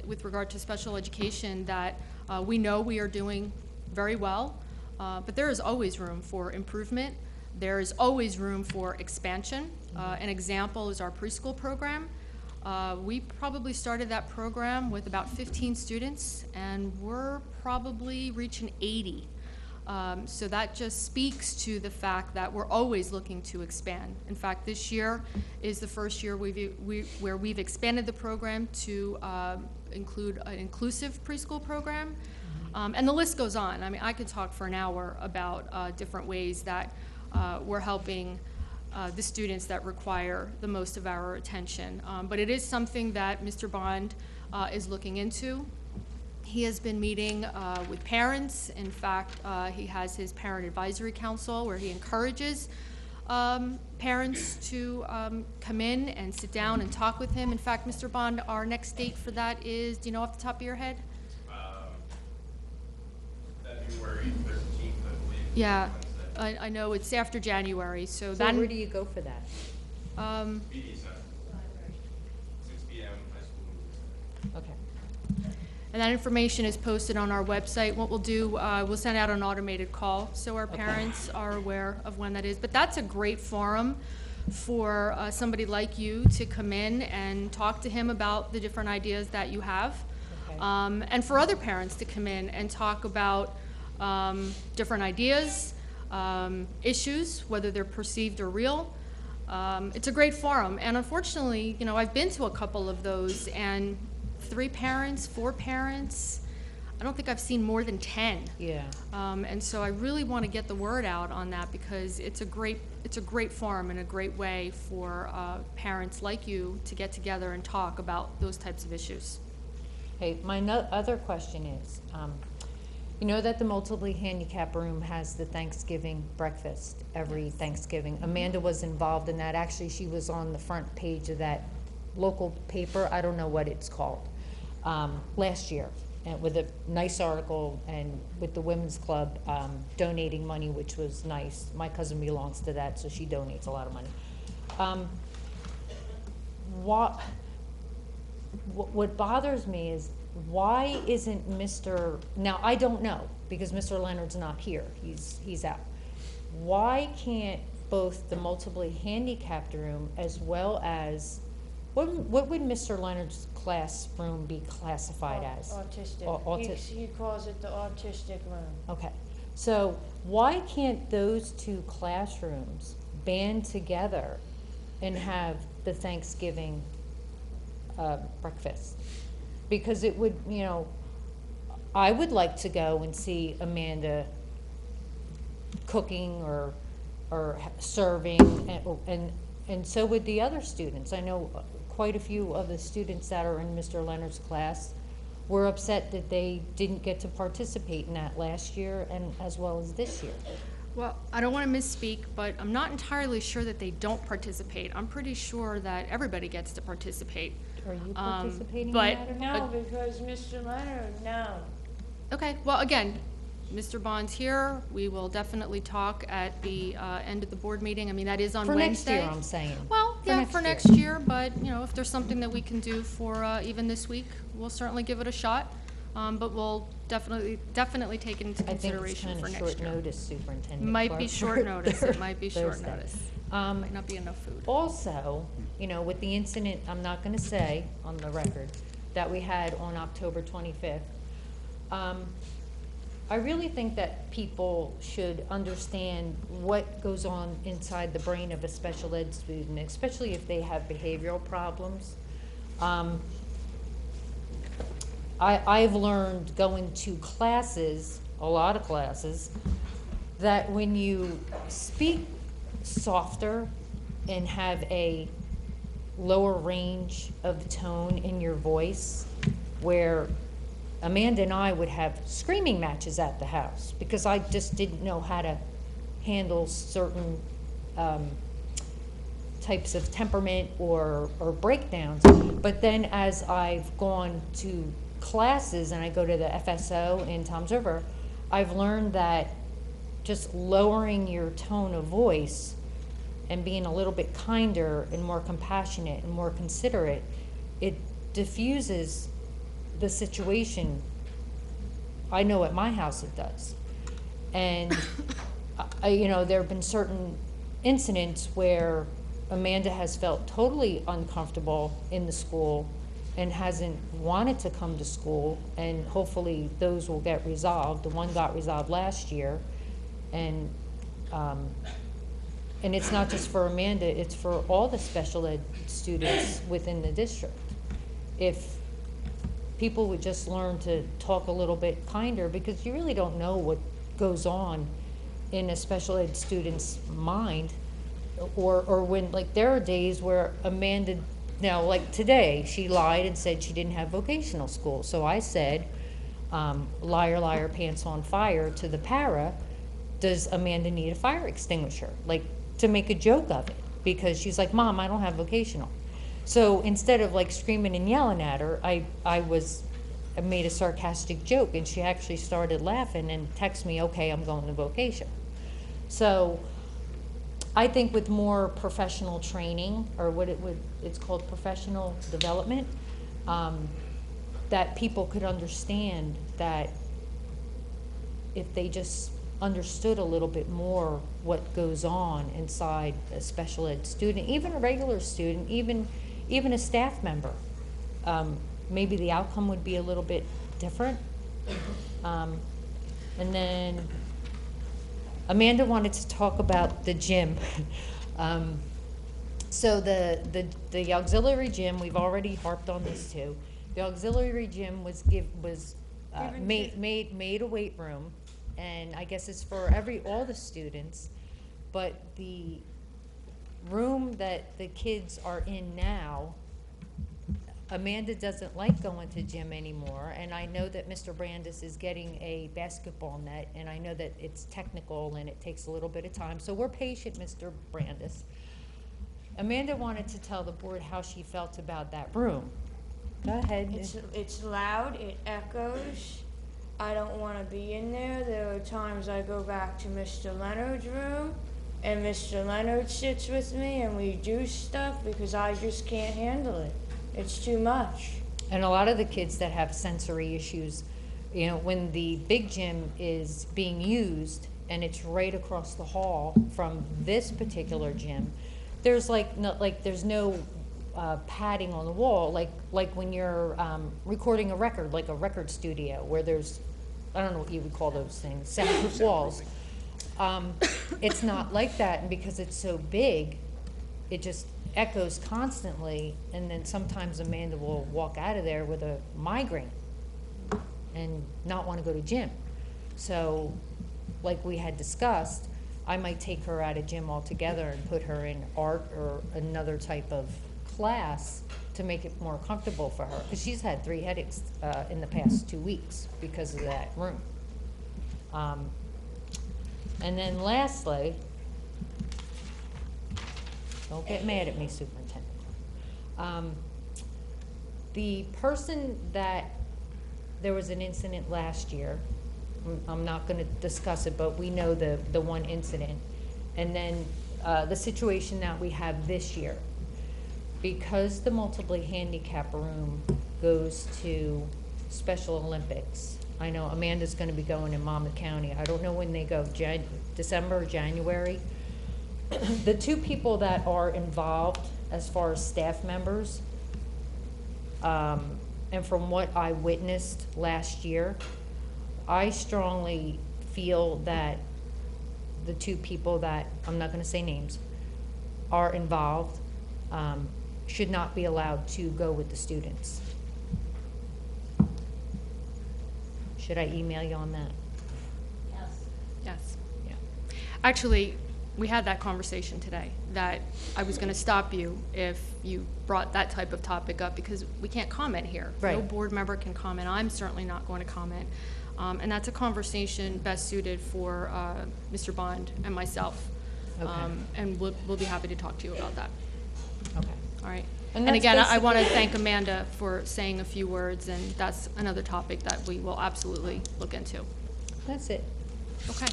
with regard to special education that we know we are doing very well, but there is always room for improvement. There is always room for expansion. An example is our preschool program. We probably started that program with about 15 students, and we're probably reaching 80 So that just speaks to the fact that we're always looking to expand. In fact, this year is the first year where we've expanded the program to include an inclusive preschool program. And the list goes on. I mean, I could talk for an hour about different ways that we're helping the students that require the most of our attention. But it is something that Mr. Bond is looking into. He has been meeting with parents. In fact, he has his parent advisory council where he encourages parents to come in and sit down and talk with him. In fact, Mr. Bond, our next date for that is, do you know off the top of your head? February 13th, I believe. Yeah, I know it's after January, so So then. where do you go for that? BD Center. 6 p.m. high school movie center. Okay. And that information is posted on our website. What we'll do, we'll send out an automated call so our parents are aware of when that is. But that's a great forum for somebody like you to come in and talk to him about the different ideas that you have. Okay. And for other parents to come in and talk about different ideas, issues, whether they're perceived or real. It's a great forum. And unfortunately, you know, I've been to a couple of those, and 3 parents, 4 parents, I don't think I've seen more than 10. Yeah. And so I really want to get the word out on that because it's a great forum and a great way for parents like you to get together and talk about those types of issues. Hey, my other question is, you know that the multiply handicap room has the Thanksgiving breakfast every Thanksgiving. Amanda was involved in that. Actually, she was on the front page of that local paper, I don't know what it's called, last year, and with a nice article, and with the Women's Club donating money, which was nice. My cousin belongs to that, so she donates a lot of money. What bothers me is, why isn't now I don't know, because Mr. Leonard's not here, he's out. Why can't both the multiply handicapped room as well as, what would Mr. Leonard's classroom be classified as? Autistic. He calls it the autistic room. Okay, so why can't those 2 classrooms band together and have the Thanksgiving breakfast? Because it would, you know, I would like to go and see Amanda cooking or serving, and so would the other students. I know quite a few of the students that are in Mr. Leonard's class were upset that they didn't get to participate in that last year and as well as this year. Well, I don't want to misspeak, but I'm not entirely sure that they don't participate. I'm pretty sure that everybody gets to participate. Are you participating in but- that or No, not? because Mr. Leonard, no. Okay, well, again, Mr. Bond's here. We will definitely talk at the end of the board meeting. I mean, that is on For next Wednesday. year, I'm saying. Well, yeah, for next year, but, you know, if there's something that we can do for even this week, we'll certainly give it a shot. But we'll definitely take it into consideration for next year. I think it's kind of short notice, Superintendent. Might be Clark, short for notice. It might be short Thursday. notice. Might not be enough food. Also, you know, with the incident, I'm not going to say on the record, that we had on October 25th, I really think that people should understand what goes on inside the brain of a special ed student, especially if they have behavioral problems. I've learned going to classes, a lot of classes, that when you speak softer and have a lower range of tone in your voice, where Amanda and I would have screaming matches at the house because I just didn't know how to handle certain types of temperament or breakdowns. But then as I've gone to classes and I go to the FSO in Toms River, I've learned that just lowering your tone of voice and being a little bit kinder and more compassionate and more considerate, it diffuses the situation. I know at my house it does. And you know, there have been certain incidents where Amanda has felt totally uncomfortable in the school and hasn't wanted to come to school, and hopefully those will get resolved. The one got resolved last year, And, and it's not just for Amanda, it's for all the special ed students within the district. If people would just learn to talk a little bit kinder, because you really don't know what goes on in a special ed student's mind, or when, like, there are days where Amanda, now, like today, she lied and said she didn't have vocational school. So I said, liar, liar, pants on fire to the para, does Amanda need a fire extinguisher? Like, to make a joke of it, because she's like, Mom, I don't have vocational. So instead of like screaming and yelling at her, I made a sarcastic joke, and she actually started laughing and texted me, okay, I'm going to vocation. So I think with more professional training, or it's called professional development, that people could understand that if they just understood a little bit more what goes on inside a special ed student, even a regular student, even a staff member, maybe the outcome would be a little bit different. And then Amanda wanted to talk about the gym. So the auxiliary gym, we've already harped on this too. The auxiliary gym was made a weight room, and I guess it's for all the students, but the room that the kids are in now, Amanda doesn't like going to gym anymore, and I know that Mr. Brandis is getting a basketball net, and I know that it's technical and it takes a little bit of time, so we're patient, Mr. Brandis. Amanda wanted to tell the board how she felt about that room. Go ahead. It's loud, it echoes. I don't want to be in there. There are times I go back to Mr. Leonard's room, and Mr. Leonard sits with me, and we do stuff because I just can't handle it. It's too much. And a lot of the kids that have sensory issues, you know, when the big gym is being used and it's right across the hall from this particular gym, there's there's no padding on the wall, like when you're recording a record, like a record studio, where there's, I don't know what you would call those things, soundproof walls. It's not like that, and because it's so big, it just echoes constantly, and then sometimes Amanda will walk out of there with a migraine and not want to go to gym. So, like we had discussed, I might take her out of gym altogether and put her in art or another type of class to make it more comfortable for her, because she's had 3 headaches in the past 2 weeks because of that room. And then lastly, don't get mad at me, Superintendent. The person that, there was an incident last year, I'm not going to discuss it, but we know the one incident, and then the situation that we have this year. Because the multiply handicap room goes to Special Olympics, I know Amanda's going to be going in Monmouth County. I don't know when they go, December or January. The 2 people that are involved as far as staff members, and from what I witnessed last year, I strongly feel that the 2 people that, I'm not going to say names, are involved, should not be allowed to go with the students. Should I email you on that? Yes. Yeah. Actually, we had that conversation today, that I was going to stop you if you brought that type of topic up, because we can't comment here. Right. No board member can comment. I'm certainly not going to comment. And that's a conversation best suited for Mr. Bond and myself. Okay. And we'll be happy to talk to you about that. Okay. All right. And And that's again, I want to basically- thank Amanda for saying a few words, and that's another topic that we will absolutely look into. That's it. Okay.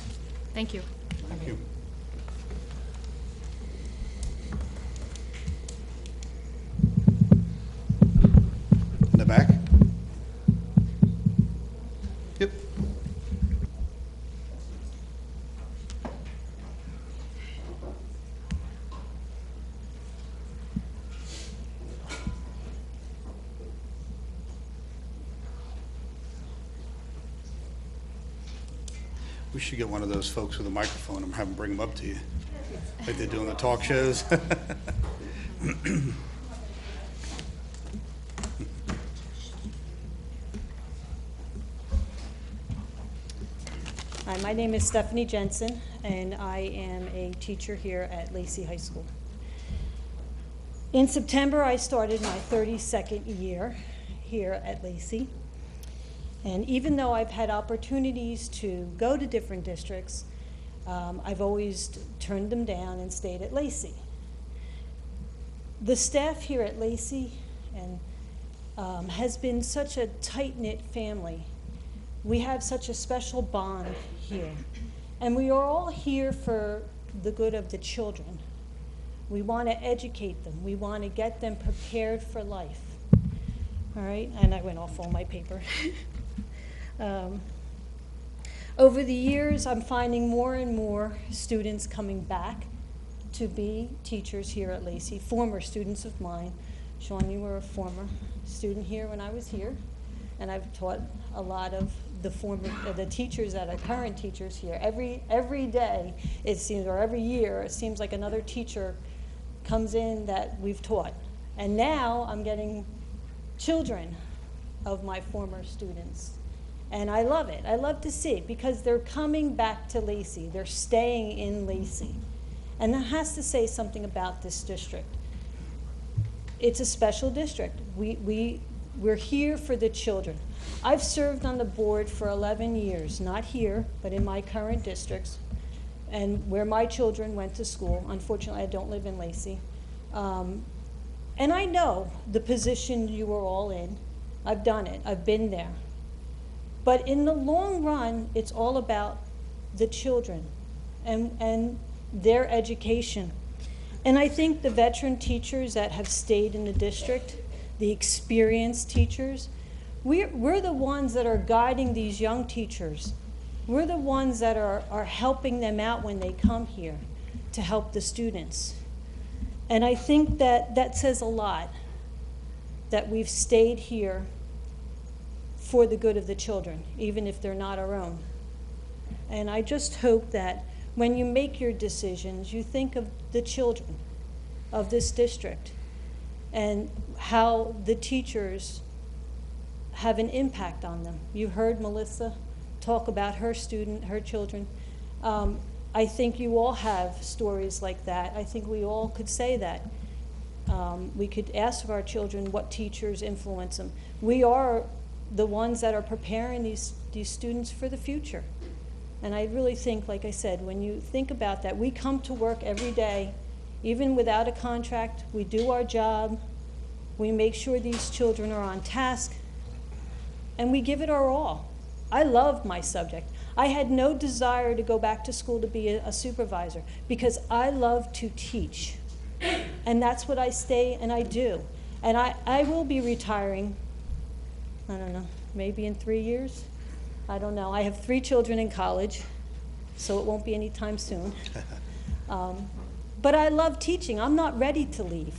Thank you. Thank you. In the back? Yep. We should get one of those folks with a microphone and have them bring them up to you, like they do on the talk shows. Hi, my name is Stephanie Jensen, and I am a teacher here at Lacey High School. In September, I started my 32nd year here at Lacey. And even though I've had opportunities to go to different districts, I've always turned them down and stayed at Lacey. The staff here at Lacey has been such a tight-knit family. We have such a special bond here. And we are all here for the good of the children. We want to educate them. We want to get them prepared for life. All right, and I went off all my paper. Over the years, I'm finding more and more students coming back to be teachers here at Lacey, former students of mine. Sean, you were a former student here when I was here, and I've taught a lot of the teachers that are current teachers here. Every day, it seems, or every year, it seems like another teacher comes in that we've taught. And now I'm getting children of my former students. And I love it. I love to see it because they're coming back to Lacey. They're staying in Lacey. And that has to say something about this district. It's a special district. We're here for the children. I've served on the board for 11 years, not here, but in my current districts, and where my children went to school. Unfortunately, I don't live in Lacey. And I know the position you are all in. I've done it. I've been there. But in the long run, it's all about the children and their education. And I think the veteran teachers that have stayed in the district, the experienced teachers, we're the ones that are guiding these young teachers. We're the ones that are helping them out when they come here to help the students. And I think that says a lot, that we've stayed here for the good of the children, even if they're not our own. And I just hope that when you make your decisions, you think of the children of this district and how the teachers have an impact on them. You heard Melissa talk about her children. I think you all have stories like that. I think we all could say that. We could ask of our children what teachers influence them. We are the ones that are preparing these students for the future. And I really think, like I said, when you think about that, we come to work every day, even without a contract. We do our job. We make sure these children are on task. And we give it our all. I love my subject. I had no desire to go back to school to be a supervisor because I love to teach. And that's what I stay and I do. And I will be retiring, I don't know, maybe in 3 years. I don't know. I have 3 children in college, so it won't be anytime soon. But I love teaching. I'm not ready to leave.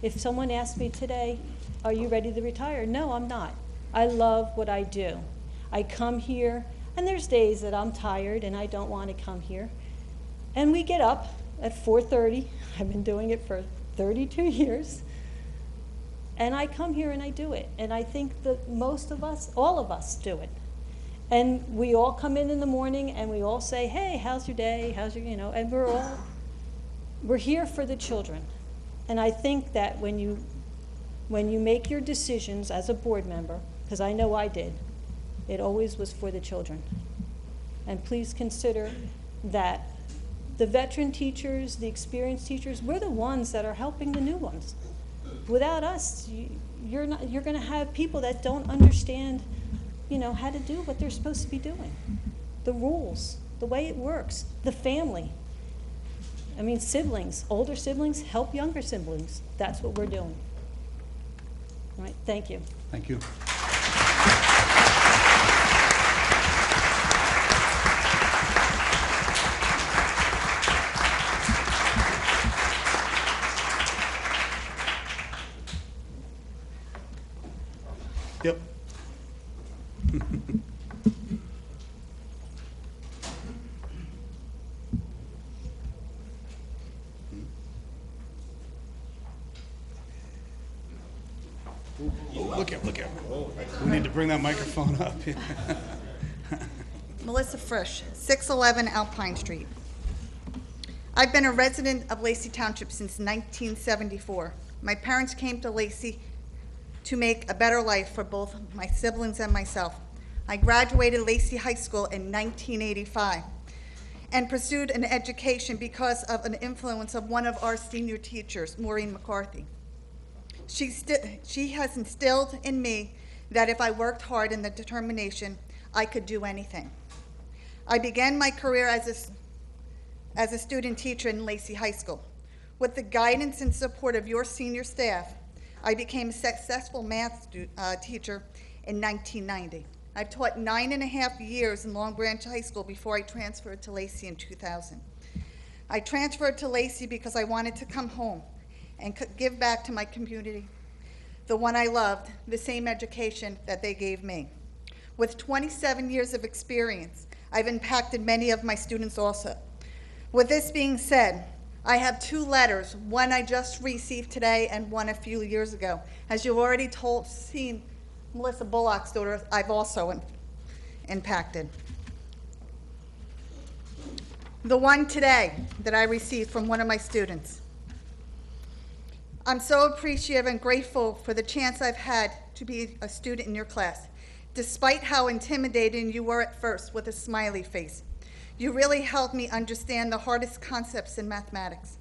If someone asked me today, are you ready to retire? No, I'm not. I love what I do. I come here, and there's days that I'm tired and I don't want to come here. And we get up at 4:30. I've been doing it for 32 years. And I come here and I do it. And I think that most of us, all of us do it. And we all come in the morning and we all say, hey, how's your day? How's your, and we're here for the children. And I think that when you make your decisions as a board member, because I know I did, it always was for the children. And please consider that the veteran teachers, the experienced teachers, we're the ones that are helping the new ones. Without us, you're going to have people that don't understand, how to do what they're supposed to be doing. The rules, the way it works, the family. I mean, siblings, older siblings help younger siblings. That's what we're doing. All right, thank you. Thank you. Yep. Look at. We need to bring that microphone up. Melissa Frisch, 611 Alpine Street. I've been a resident of Lacey Township since 1974. My parents came to Lacey to make a better life for both my siblings and myself. I graduated Lacey High School in 1985 and pursued an education because of an influence of one of our senior teachers, Maureen McCarthy. She has instilled in me that if I worked hard and the determination, I could do anything. I began my career as a student teacher in Lacey High School. With the guidance and support of your senior staff, I became a successful math teacher in 1990. I've taught 9.5 years in Long Branch High School before I transferred to Lacey in 2000. I transferred to Lacey because I wanted to come home and give back to my community, the one I loved, the same education that they gave me. With 27 years of experience, I've impacted many of my students also. With this being said, I have 2 letters, one I just received today and one a few years ago. As you've already seen Melissa Bullock's daughter, I've also impacted. The one today that I received from one of my students. I'm so appreciative and grateful for the chance I've had to be a student in your class. Despite how intimidating you were at first with a smiley face, you really helped me understand the hardest concepts in mathematics.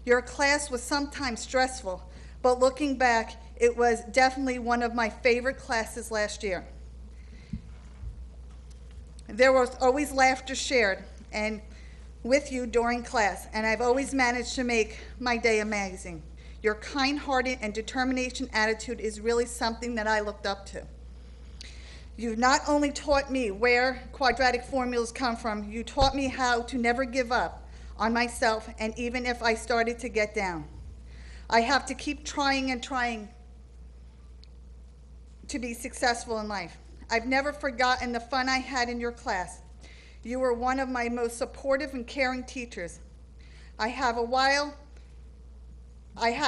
Your class was sometimes stressful, but looking back, it was definitely one of my favorite classes last year. There was always laughter shared and with you during class, and I've always managed to make my day amazing. Your kind-hearted and determination attitude is really something that I looked up to. You've not only taught me where quadratic formulas come from, you taught me how to never give up on myself, and even if I started to get down. I have to keep trying and trying to be successful in life. I've never forgotten the fun I had in your class. You were one of my most supportive and caring teachers I had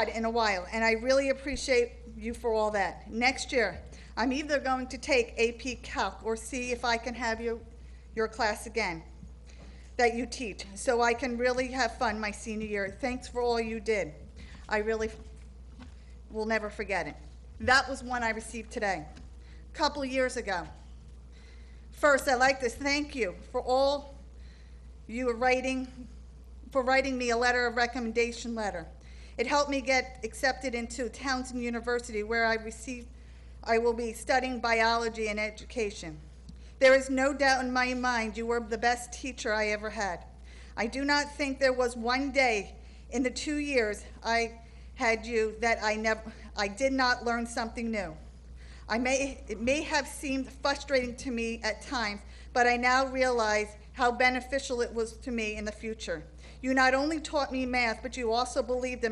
in a while, and I really appreciate you for all that. Next year, I'm either going to take AP Calc or see if I can have your class again that you teach, so I can really have fun my senior year. Thanks for all you did. I really will never forget it. That was one I received today, a couple of years ago. First, I'd like to thank you for all you were writing me a letter of recommendation letter. It helped me get accepted into Townsend University, where I will be studying biology and education. There is no doubt in my mind you were the best teacher I ever had. I do not think there was one day in the 2 years I had you that I did not learn something new. It may have seemed frustrating to me at times, but I now realize how beneficial it was to me in the future. You not only taught me math, but you also believed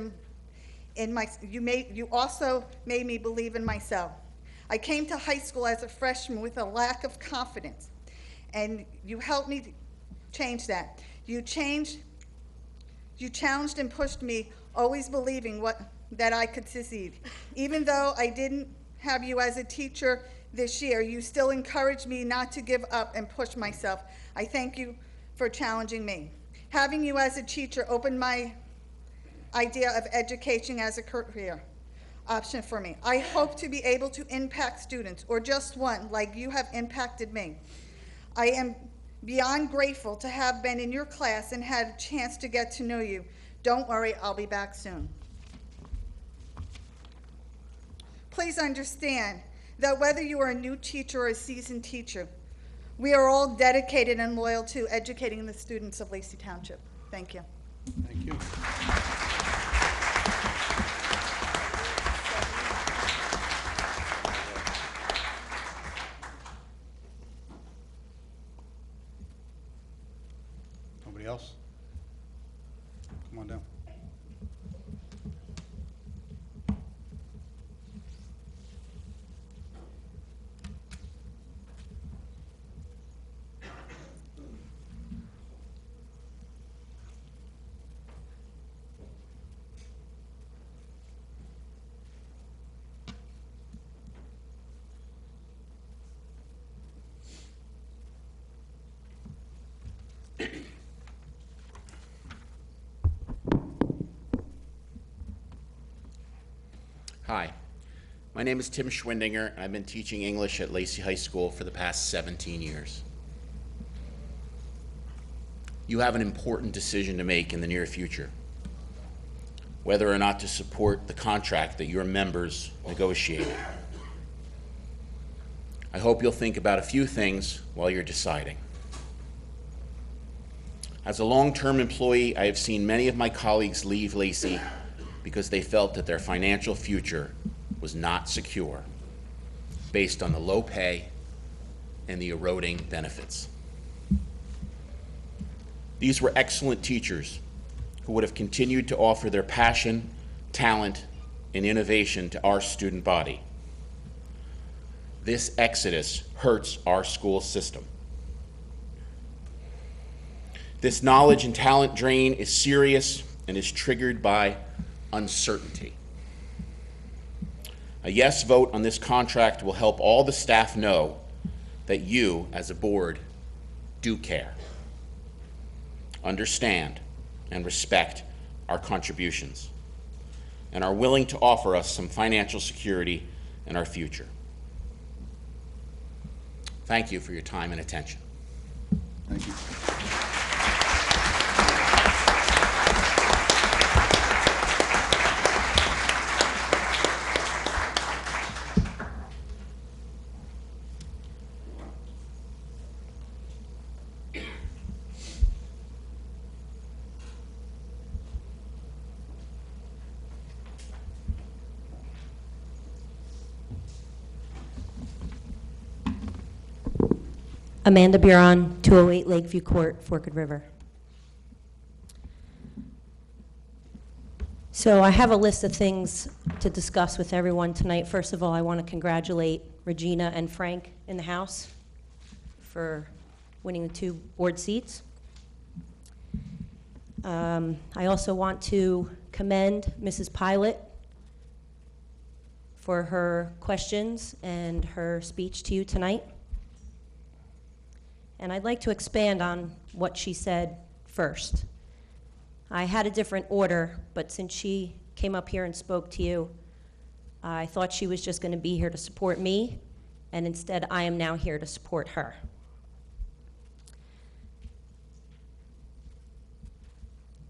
you also made me believe in myself. I came to high school as a freshman with a lack of confidence, and you helped me change that. You challenged and pushed me, always believing that I could succeed. Even though I didn't have you as a teacher this year, you still encouraged me not to give up and push myself. I thank you for challenging me. Having you as a teacher opened my idea of education as a career option for me. I hope to be able to impact students, or just one, like you have impacted me. I am beyond grateful to have been in your class and had a chance to get to know you. Don't worry, I'll be back soon. Please understand that whether you are a new teacher or a seasoned teacher, we are all dedicated and loyal to educating the students of Lacey Township. Thank you. Thank you. Nobody else? Come on down. Hi, my name is Tim Schwindinger, and I've been teaching English at Lacey High School for the past 17 years. You have an important decision to make in the near future, whether or not to support the contract that your members negotiated. I hope you'll think about a few things while you're deciding. As a long-term employee, I have seen many of my colleagues leave Lacey because they felt that their financial future was not secure based on the low pay and the eroding benefits. These were excellent teachers who would have continued to offer their passion, talent, and innovation to our student body. This exodus hurts our school system. This knowledge and talent drain is serious and is triggered by uncertainty. A yes vote on this contract will help all the staff know that you, as a board, do care, understand, and respect our contributions, and are willing to offer us some financial security in our future. Thank you for your time and attention. Thank you. Amanda Buron, 208 Lakeview Court, Forked River. So I have a list of things to discuss with everyone tonight. First of all, I want to congratulate Regina and Frank in the House for winning the 2 board seats. I also want to commend Mrs. Pilot for her questions and her speech to you tonight. And I'd like to expand on what she said first. I had a different order, but since she came up here and spoke to you, I thought she was just going to be here to support me, and instead I am now here to support her.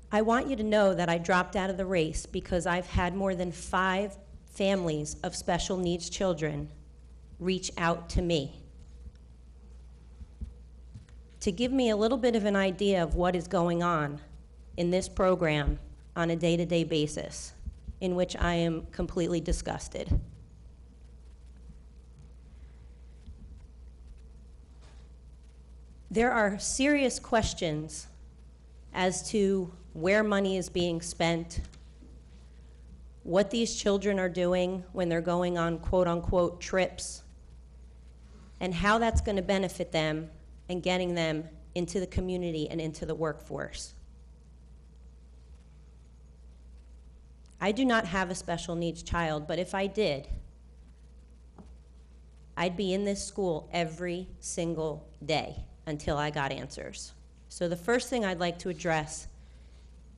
I want you to know that I dropped out of the race because I've had more than 5 families of special needs children reach out to me to give me a little bit of an idea of what is going on in this program on a day-to-day basis, in which I am completely disgusted. There are serious questions as to where money is being spent, what these children are doing when they're going on quote-unquote trips, and how that's going to benefit them and getting them into the community and into the workforce. I do not have a special needs child, but if I did, I'd be in this school every single day until I got answers. So the first thing I'd like to address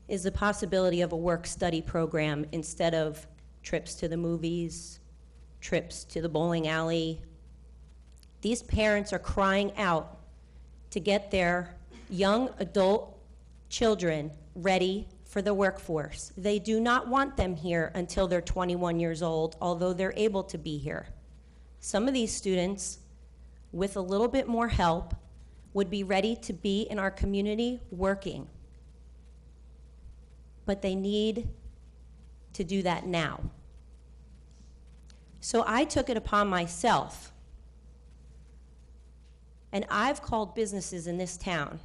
is the possibility of a work-study program instead of trips to the movies, trips to the bowling alley. These parents are crying out to get their young adult children ready for the workforce. They do not want them here until they're 21 years old, although they're able to be here. Some of these students, with a little bit more help, would be ready to be in our community working. But they need to do that now. So I took it upon myself, and I've called businesses in this town,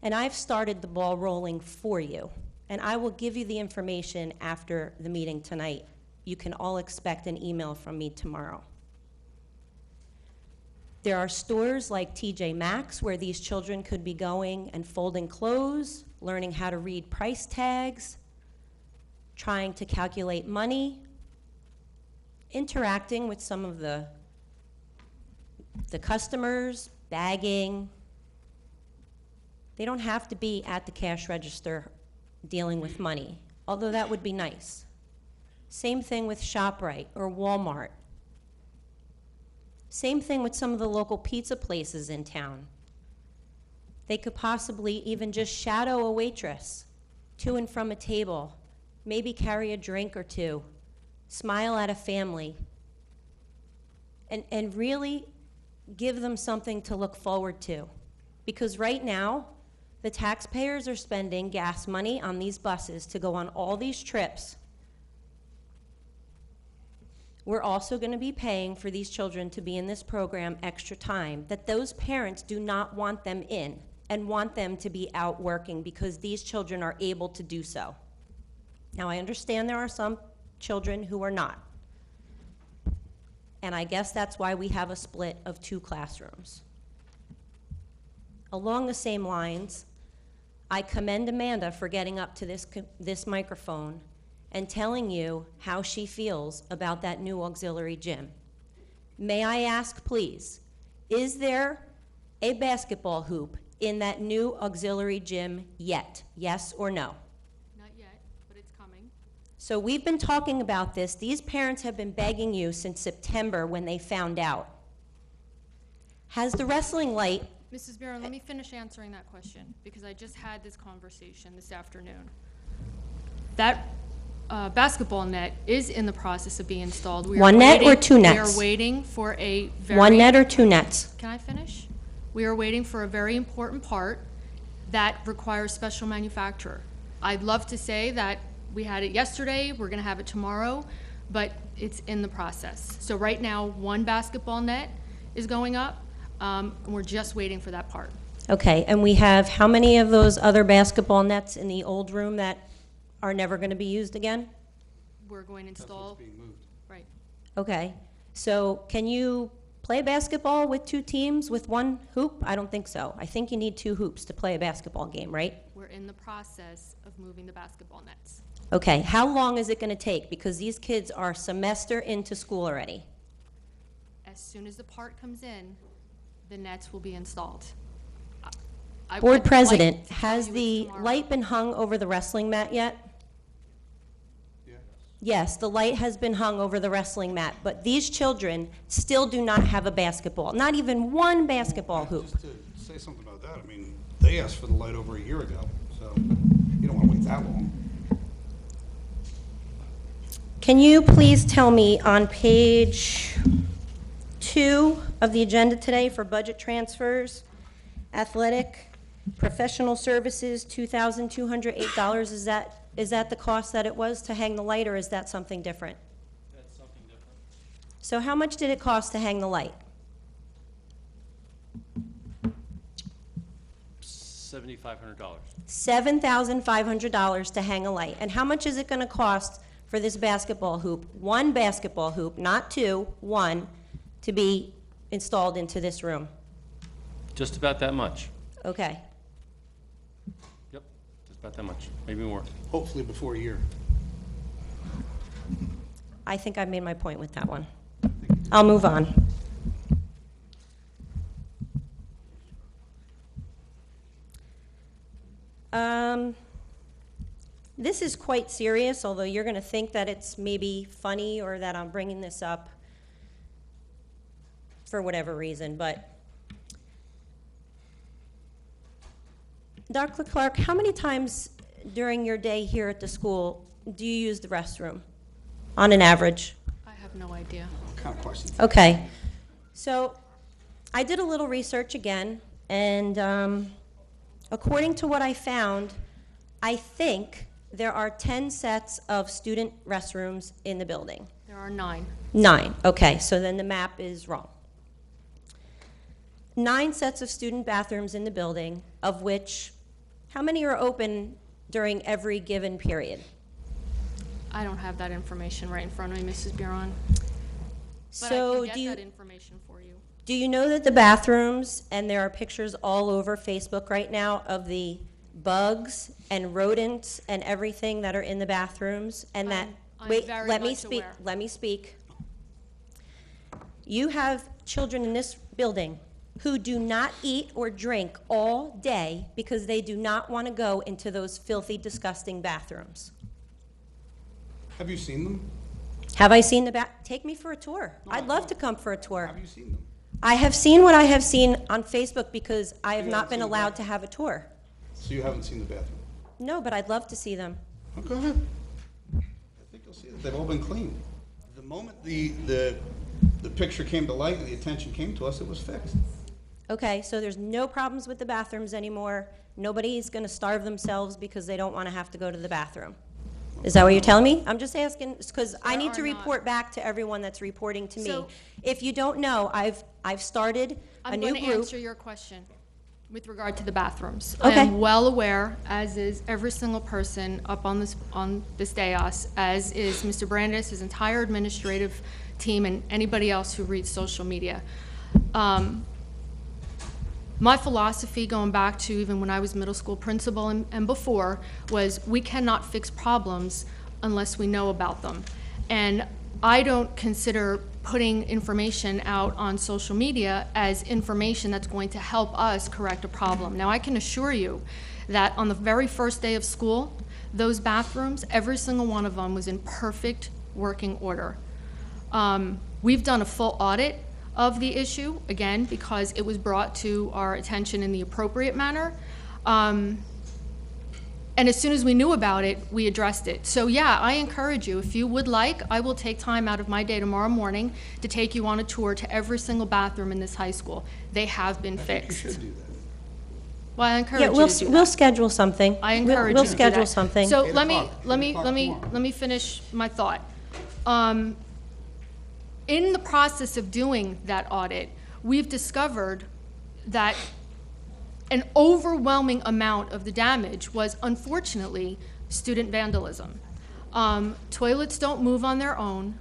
and I've started the ball rolling for you. And I will give you the information after the meeting tonight. You can all expect an email from me tomorrow. There are stores like TJ Maxx where these children could be going and folding clothes, learning how to read price tags, trying to calculate money, interacting with some of the customers, bagging, They don't have to be at the cash register dealing with money, although that would be nice. Same thing with ShopRite or Walmart. Same thing with some of the local pizza places in town. They could possibly even just shadow a waitress to and from a table, maybe carry a drink or two, smile at a family, and really give them something to look forward to. Because right now, the taxpayers are spending gas money on these buses to go on all these trips. We're also going to be paying for these children to be in this program extra time that those parents do not want them in and want them to be out working because these children are able to do so. Now, I understand there are some children who are not. And I guess that's why we have a split of 2 classrooms. Along the same lines, I commend Amanda for getting up to this microphone and telling you how she feels about that new auxiliary gym. May I ask, please, is there a basketball hoop in that new auxiliary gym yet? Yes or no? Not yet, but it's coming. So we've been talking about this. These parents have been begging you since September when they found out. Has the wrestling light... Mrs. Barron, let me finish answering that question, because I just had this conversation this afternoon. That basketball net is in the process of being installed. We are One net waiting- or 2 nets? We are waiting for a very... 1 net or 2 nets? Can I finish? We are waiting for a very important part that requires special manufacturer. I'd love to say that we had it yesterday, we're going to have it tomorrow, but it's in the process. So right now, 1 basketball net is going up, and we're just waiting for that part. Okay, and we have how many of those other basketball nets in the old room that are never going to be used again? We're going to install... That's what's being moved. Right. Okay, so can you play basketball with 2 teams with 1 hoop? I don't think so. I think you need 2 hoops to play a basketball game, right? We're in the process of moving the basketball nets. Okay, how long is it going to take? Because these kids are a semester into school already. As soon as the part comes in, the nets will be installed. I'd Board like President, to has tell you the it's tomorrow. light been hung over the wrestling mat yet? Yes, the light has been hung over the wrestling mat, but these children still do not have a basketball, not even 1 basketball hoop. Just to say something about that, I mean, they asked for the light over a year ago, so you don't want to wait that long. Can you please tell me on page 2 of the agenda today for budget transfers, athletic, professional services, $2,208, is that the cost that it was to hang the light, or is that something different? That's something different. So how much did it cost to hang the light? $7,500. $7,500 to hang a light. And how much is it going to cost for this basketball hoop, 1 basketball hoop, not 2, 1, to be installed into this room? Just about that much. Okay. Yep, just about that much, maybe more. Hopefully before a year. I think I've made my point with that one. I'll move on. This is quite serious, although you're going to think that it's maybe funny or that I'm bringing this up for whatever reason, but Dr. Clark, how many times during your day here at the school do you use the restroom on an average? I have no idea. What kind of questions? Okay, so I did a little research again, and according to what I found, I think there are 10 sets of student restrooms in the building. There are 9. 9, okay, so then the map is wrong. 9 sets of student bathrooms in the building, of which, how many are open during every given period? I don't have that information right in front of me, Mrs. Buron. But So I can get that information for you. Do you know that the bathrooms, and there are pictures all over Facebook right now of the bugs and rodents and everything that are in the bathrooms, and that, I'm wait, very let me much speak, aware. let me speak. You have children in this building who do not eat or drink all day because they do not want to go into those filthy, disgusting bathrooms. Have you seen them? Have I seen the Take me for a tour. I'd love to come for a tour. Have you seen them? I have seen what I have seen on Facebook because I have You not haven't been seen allowed that? to have a tour. So you haven't seen the bathroom? No, but I'd love to see them. Oh, go ahead. I think you'll see that they've all been cleaned. The moment the picture came to light and the attention came to us, it was fixed. Okay, so there's no problems with the bathrooms anymore. Nobody's going to starve themselves because they don't want to have to go to the bathroom. Is that what you're telling me? I'm just asking because I need to report back to everyone that's reporting to me. So- If you don't know, I've started a I'm new going to group. answer your question with regard to the bathrooms. Okay. I am well aware, as is every single person up on this dais, as is Mr. Brandis, his entire administrative team, and anybody else who reads social media. My philosophy, going back to even when I was middle school principal and before, was we cannot fix problems unless we know about them. And I don't consider putting information out on social media as information that's going to help us correct a problem. Now, I can assure you that on the very first day of school, those bathrooms, every single one of them was in perfect working order. We've done a full audit of the issue, again, because it was brought to our attention in the appropriate manner. And as soon as we knew about it, we addressed it. So yeah, I encourage you, if you would like, I will take time out of my day tomorrow morning to take you on a tour to every single bathroom in this high school. They have been fixed. You should do that. Well, I encourage Yeah, you we'll, to do we'll that. schedule something. I We'll- encourage We'll you to do schedule that. something. So 8 let me o'clock. 8 o'clock tomorrow. let me finish my thought. In the process of doing that audit, we've discovered that an overwhelming amount of the damage was, unfortunately, student vandalism. Toilets don't move on their own.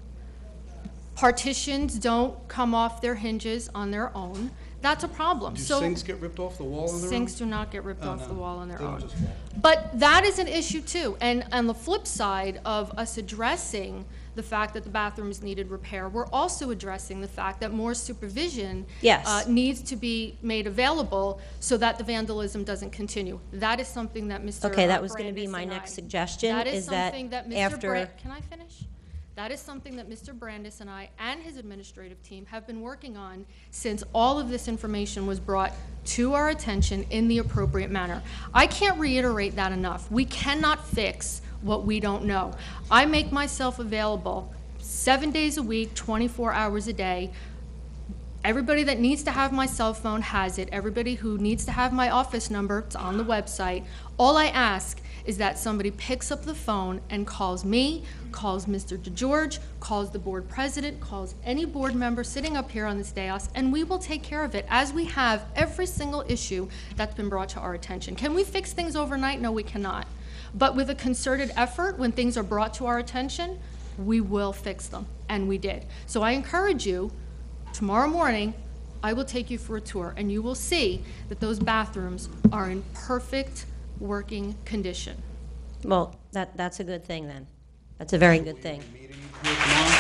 Partitions don't come off their hinges on their own. That's a problem. Do So sinks get ripped off the wall on their own? sinks do not get ripped Oh, off no. the wall on their They don't own. just fall. But that is an issue too. And on the flip side of us addressing the fact that the bathrooms needed repair, we're also addressing the fact that more supervision Yes. needs to be made available so that the vandalism doesn't continue. That is something that Mr. Okay, that was going to be Brandis my and next I- suggestion, That is that something that Mr. after, Can I finish? That is something that Mr. Brandis and I and his administrative team have been working on since all of this information was brought to our attention in the appropriate manner. I can't reiterate that enough. We cannot fix what we don't know. I make myself available 7 days a week, 24 hours a day. Everybody that needs to have my cell phone has it. Everybody who needs to have my office number, it's on the website. All I ask is that somebody picks up the phone and calls me, calls Mr. DeGeorge, calls the board president, calls any board member sitting up here on this dais, and we will take care of it, as we have every single issue that's been brought to our attention. Can we fix things overnight? No, we cannot. But with a concerted effort, when things are brought to our attention, we will fix them, and we did. So I encourage you, tomorrow morning, I will take you for a tour, and you will see that those bathrooms are in perfect working condition. well, that's a good thing then. That's a very good thing. Here tomorrow?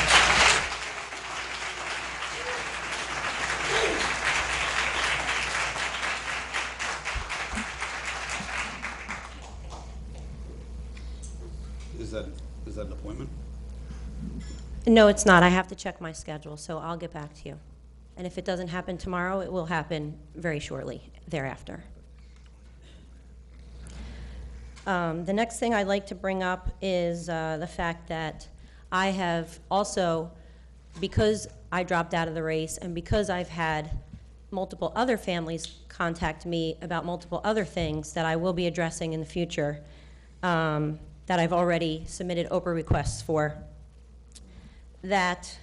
Is that an appointment? No, it's not. I have to check my schedule, so I'll get back to you. And if it doesn't happen tomorrow, it will happen very shortly thereafter. The next thing I'd like to bring up is the fact that I have also, because I dropped out of the race and because I've had multiple other families contact me about multiple other things that I will be addressing in the future, that I've already submitted Oprah requests for, that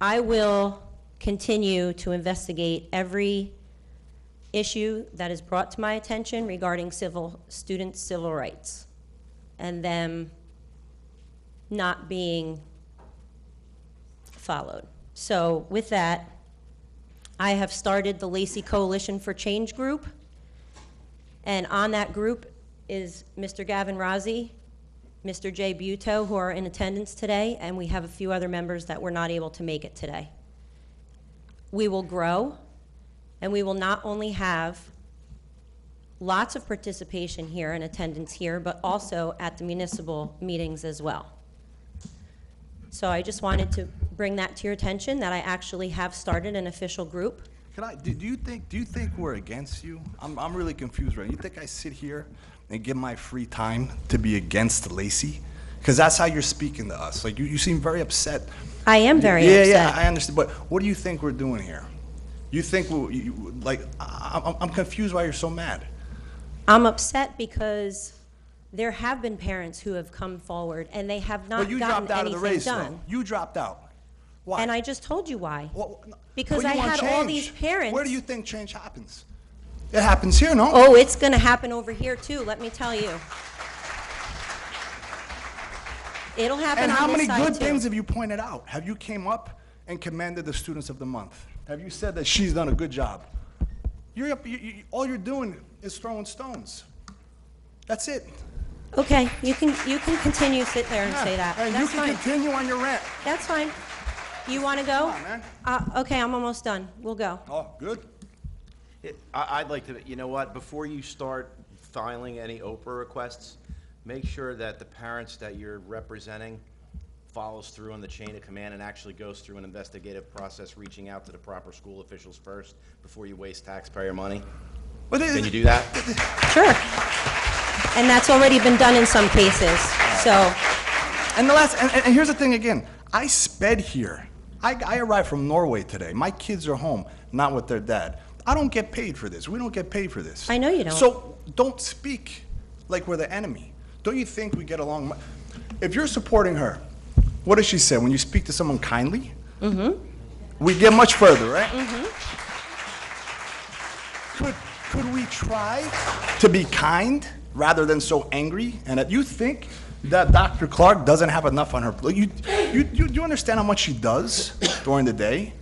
I will continue to investigate every issue that is brought to my attention regarding students' civil rights and them not being followed. So with that, I have started the Lacey Coalition for Change group, and on that group is Mr. Gavin Rozzi, Mr. Jay Buto, who are in attendance today, and we have a few other members that were not able to make it today. we will grow, and we will not only have lots of participation here and attendance here, but also at the municipal meetings as well. So I just wanted to bring that to your attention, that I actually have started an official group. Do you think we're against you? I'm really confused right now. You think I sit here and give my free time to be against Lacey? Because that's how you're speaking to us. Like, you seem very upset. I am very upset. Yeah, I understand. But what do you think we're doing here? You think, I'm confused why you're so mad. I'm upset because there have been parents who have come forward and they have not But you gotten dropped out of the race, done. though. You dropped out. Why? And I just told you why. Because Well, I you want had all change. these parents. Where do you think change happens? It happens here, no? Oh, it's going to happen over here too, let me tell you. It'll happen And on how this many side, good too. things have you pointed out? Have you came up and commended the Students of the Month? Have you said that she's done a good job? All you're doing is throwing stones. That's it. Okay, you can continue to sit there and say that. And That's you can fine. continue on your rant. That's fine. You want to go? Come on, man. Okay, I'm almost done. We'll go. Oh, good. I'd like to, you know what, before you start filing any Oprah requests, make sure that the parents that you're representing follows through on the chain of command and actually goes through an investigative process, reaching out to the proper school officials first before you waste taxpayer money. Can you do that? Sure. And that's already been done in some cases, so. And and here's the thing again. I sped here. I arrived from Norway today. My kids are home, not with their dad. I don't get paid for this. We don't get paid for this. I know you don't. So don't speak like we're the enemy. Don't you think we get along? If you're supporting her, what does she say? When you speak to someone kindly, we get much further, right? Could we try to be kind rather than so angry? And that you think that Dr. Clark doesn't have enough on her plate? You understand how much she does during the day?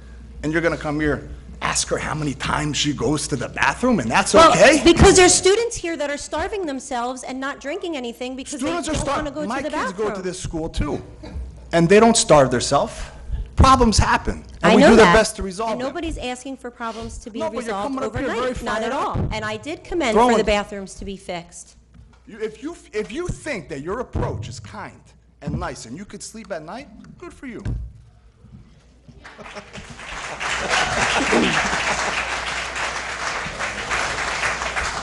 And you're gonna come here, ask her how many times she goes to the bathroom, and that's okay? Because there's students here that are starving themselves and not drinking anything because Students they are don't want to starving. go My to the kids bathroom. go to this school too, and they don't starve themselves. Problems happen, and I we know do that. the best to resolve And them. nobody's asking for problems to be No, but you're resolved coming up here very overnight, not fired at up. all. And I did commend Throwing- for the bathrooms to be fixed. If you think that your approach is kind and nice and you could sleep at night, good for you.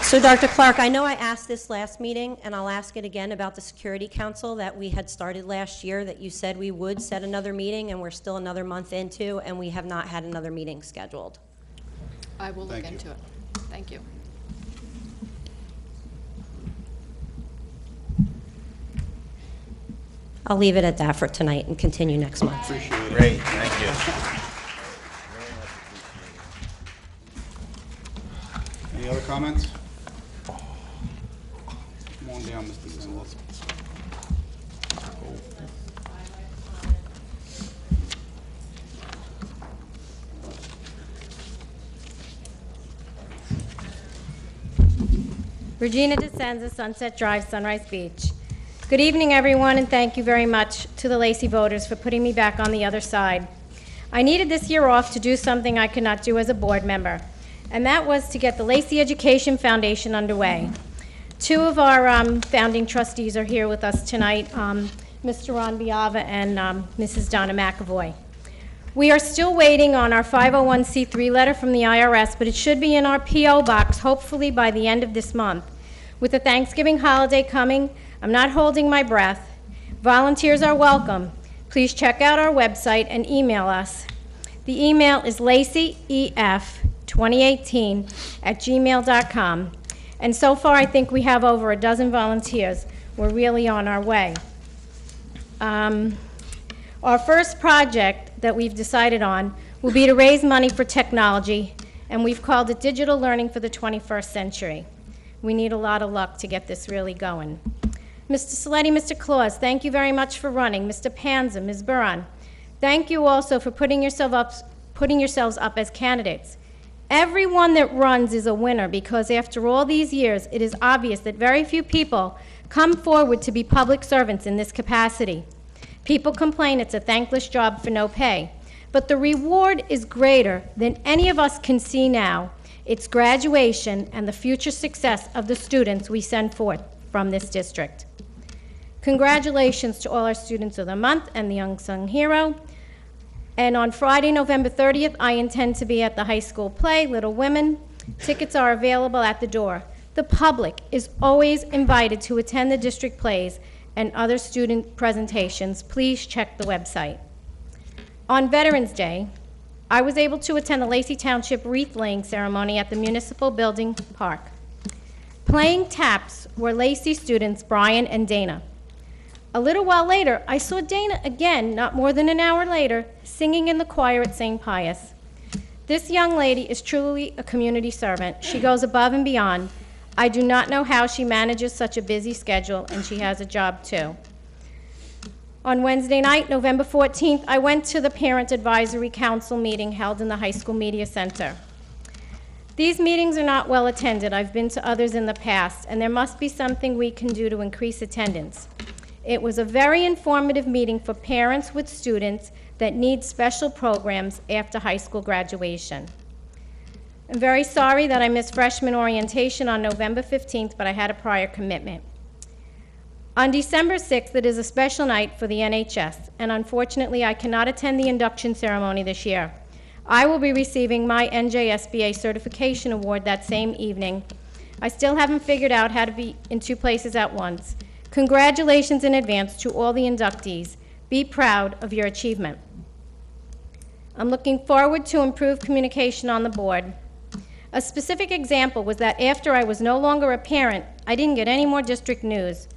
So, Dr. Clark, I know I asked this last meeting, and I'll ask it again about the Security Council that we had started last year, that you said we would set another meeting, and we're still another month into, and we have not had another meeting scheduled. I will look Thank you. into it. Thank you. I'll leave it at that for tonight and continue next month. Great, thank you. Any other comments? Come on down, Mr. Gonzalez. Regina DeSenza, Sunset Drive, Sunrise Beach. Good evening, everyone, and thank you very much to the Lacey voters for putting me back on the other side. I needed this year off to do something I could not do as a board member, and that was to get the Lacey Education Foundation underway. Two of our founding trustees are here with us tonight, Mr. Ron Biava and Mrs. Donna McAvoy. We are still waiting on our 501c3 letter from the IRS, but it should be in our P.O. box hopefully by the end of this month. With the Thanksgiving holiday coming, I'm not holding my breath. Volunteers are welcome. Please check out our website and email us. The email is laceyef2018@gmail.com. And so far, I think we have over a dozen volunteers. We're really on our way. Our first project that we've decided on will be to raise money for technology, and we've called it Digital Learning for the 21st Century. We need a lot of luck to get this really going. Mr. Saletti, Mr. Claus, thank you very much for running. Mr. Panza, Ms. Buron, thank you also for putting yourselves up as candidates. Everyone that runs is a winner because after all these years, it is obvious that very few people come forward to be public servants in this capacity. People complain it's a thankless job for no pay, But the reward is greater than any of us can see now. It's graduation and the future success of the students we send forth from this district. Congratulations to all our students of the month and the unsung hero. And on Friday, November 30th, I intend to be at the high school play, Little Women. Tickets are available at the door. The public is always invited to attend the district plays and other student presentations. Please check the website. On Veterans Day, I was able to attend the Lacey Township wreath-laying ceremony at the Municipal Building Park. Playing taps were Lacey students Brian and Dana. A little while later, I saw Dana again, not more than an hour later, singing in the choir at St. Pius. This young lady is truly a community servant. She goes above and beyond. I do not know how she manages such a busy schedule, and she has a job too. On Wednesday night, November 14th, I went to the Parent Advisory Council meeting held in the High School Media Center. These meetings are not well attended. I've been to others in the past, and there must be something we can do to increase attendance. It was a very informative meeting for parents with students that need special programs after high school graduation. I'm very sorry that I missed freshman orientation on November 15th, but I had a prior commitment. On December 6th, it is a special night for the NHS, and unfortunately, I cannot attend the induction ceremony this year. I will be receiving my NJSBA certification award that same evening. I still haven't figured out how to be in two places at once. Congratulations in advance to all the inductees. Be proud of your achievement. I'm looking forward to improved communication on the board. A specific example was that after I was no longer a parent, I didn't get any more district news,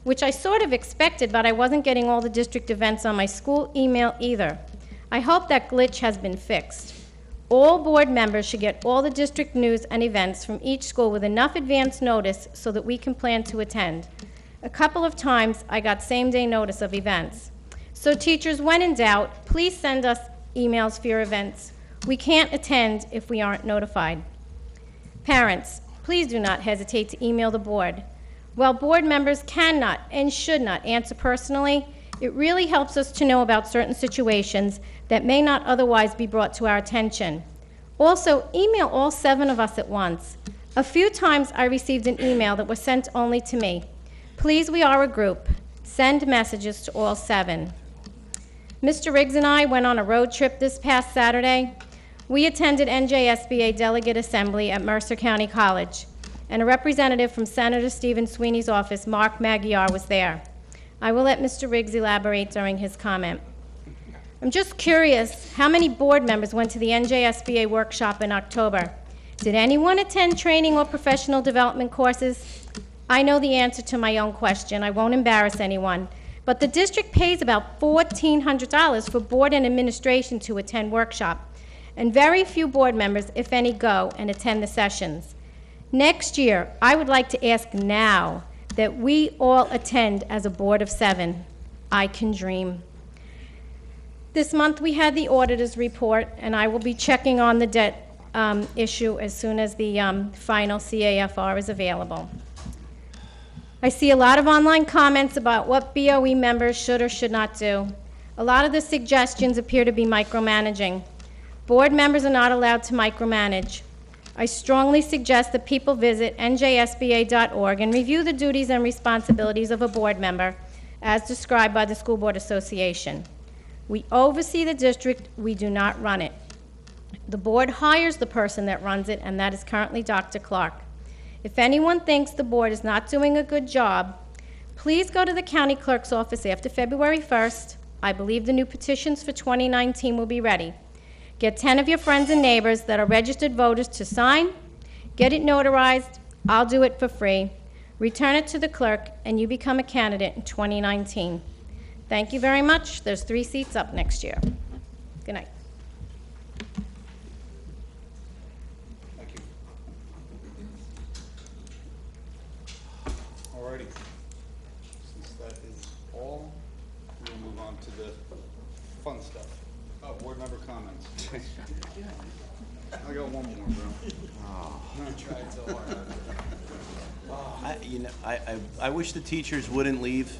which I sort of expected, but I wasn't getting all the district events on my school email either. I hope that glitch has been fixed. All board members should get all the district news and events from each school with enough advance notice so that we can plan to attend. A couple of times, I got same-day notice of events. So teachers, when in doubt, please send us emails for your events. We can't attend if we aren't notified. Parents, please do not hesitate to email the board. While board members cannot and should not answer personally, it really helps us to know about certain situations that may not otherwise be brought to our attention. Also, email all 7 of us at once. A few times I received an email that was sent only to me. Please, we are a group. Send messages to all 7. Mr. Riggs and I went on a road trip this past Saturday. We attended NJSBA Delegate Assembly at Mercer County College, and a representative from Senator Stephen Sweeney's office, Mark Magyar, was there. I will let Mr. Riggs elaborate during his comment. I'm just curious, how many board members went to the NJSBA workshop in October? Did anyone attend training or professional development courses? I know the answer to my own question. I won't embarrass anyone. But the district pays about $1,400 for board and administration to attend workshop, and very few board members, if any, go and attend the sessions. Next year, I would like to ask now that we all attend as a board of 7. I can dream. This month we had the auditor's report, and I will be checking on the debt issue as soon as the final CAFR is available. I see a lot of online comments about what BOE members should or should not do. A lot of the suggestions appear to be micromanaging. Board members are not allowed to micromanage. I strongly suggest that people visit njsba.org and review the duties and responsibilities of a board member as described by the School Board Association. We oversee the district, we do not run it. The board hires the person that runs it, and that is currently Dr. Clark. If anyone thinks the board is not doing a good job, please go to the county clerk's office after February 1st. I believe the new petitions for 2019 will be ready. Get 10 of your friends and neighbors that are registered voters to sign, get it notarized, I'll do it for free, return it to the clerk, and you become a candidate in 2019. Thank you very much. There's 3 seats up next year. Good night. Thank you. Alrighty. Since that is all, we'll move on to the fun stuff. Board member comments. I got one more, bro. You tried so hard. I wish the teachers wouldn't leave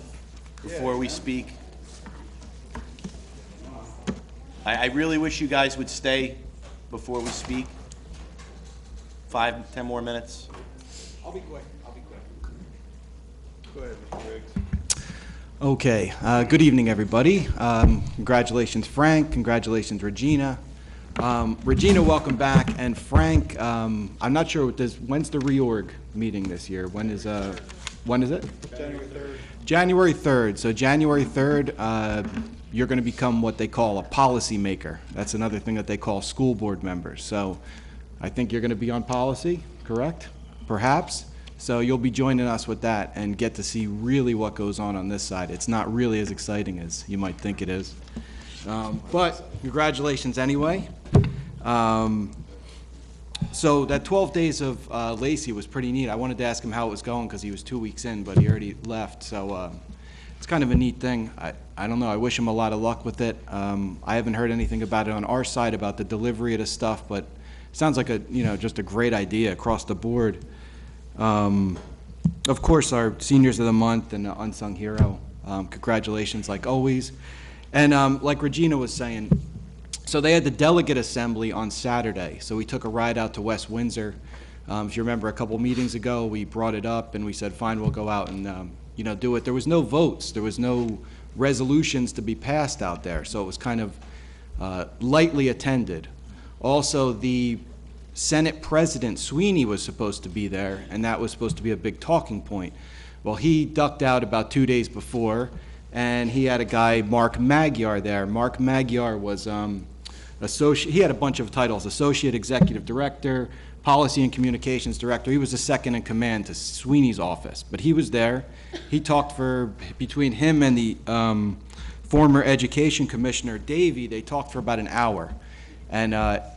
before we speak. I really wish you guys would stay before we speak. 5, 10 more minutes. I'll be quick. Go ahead, Mr. Riggs. Okay, good evening, everybody. Congratulations, Frank. Congratulations, Regina. Regina, welcome back. And Frank, I'm not sure what this, when's the reorg meeting this year? When is it? January 3rd. January 3rd. So January 3rd, you're going to become what they call a policy maker. That's another thing that they call school board members. So I think you're going to be on policy, correct? Perhaps. So you'll be joining us with that and get to see really what goes on this side. It's not really as exciting as you might think it is. But congratulations anyway. So that 12 days of Lacey was pretty neat. I wanted to ask him how it was going because he was 2 weeks in, but he already left. So it's kind of a neat thing. I don't know. I wish him a lot of luck with it. I haven't heard anything about it on our side about the delivery of the stuff, but it sounds like just a great idea across the board. Of course, our seniors of the month and the unsung hero. Congratulations, like always. And like Regina was saying, so they had the delegate assembly on Saturday. So we took a ride out to West Windsor. If you remember a couple meetings ago, we brought it up and we said, fine, we'll go out and do it. There was no votes. There was no resolutions to be passed out there. So it was kind of lightly attended. Also, the Senate President Sweeney was supposed to be there, and that was supposed to be a big talking point. Well, he ducked out about 2 days before, and he had a guy, Mark Magyar, there. Mark Magyar was he had a bunch of titles: Associate Executive Director, Policy and Communications Director. He was the second in command to Sweeney's office, but he was there. He talked between him and the former Education Commissioner, Davey, they talked for about an hour. And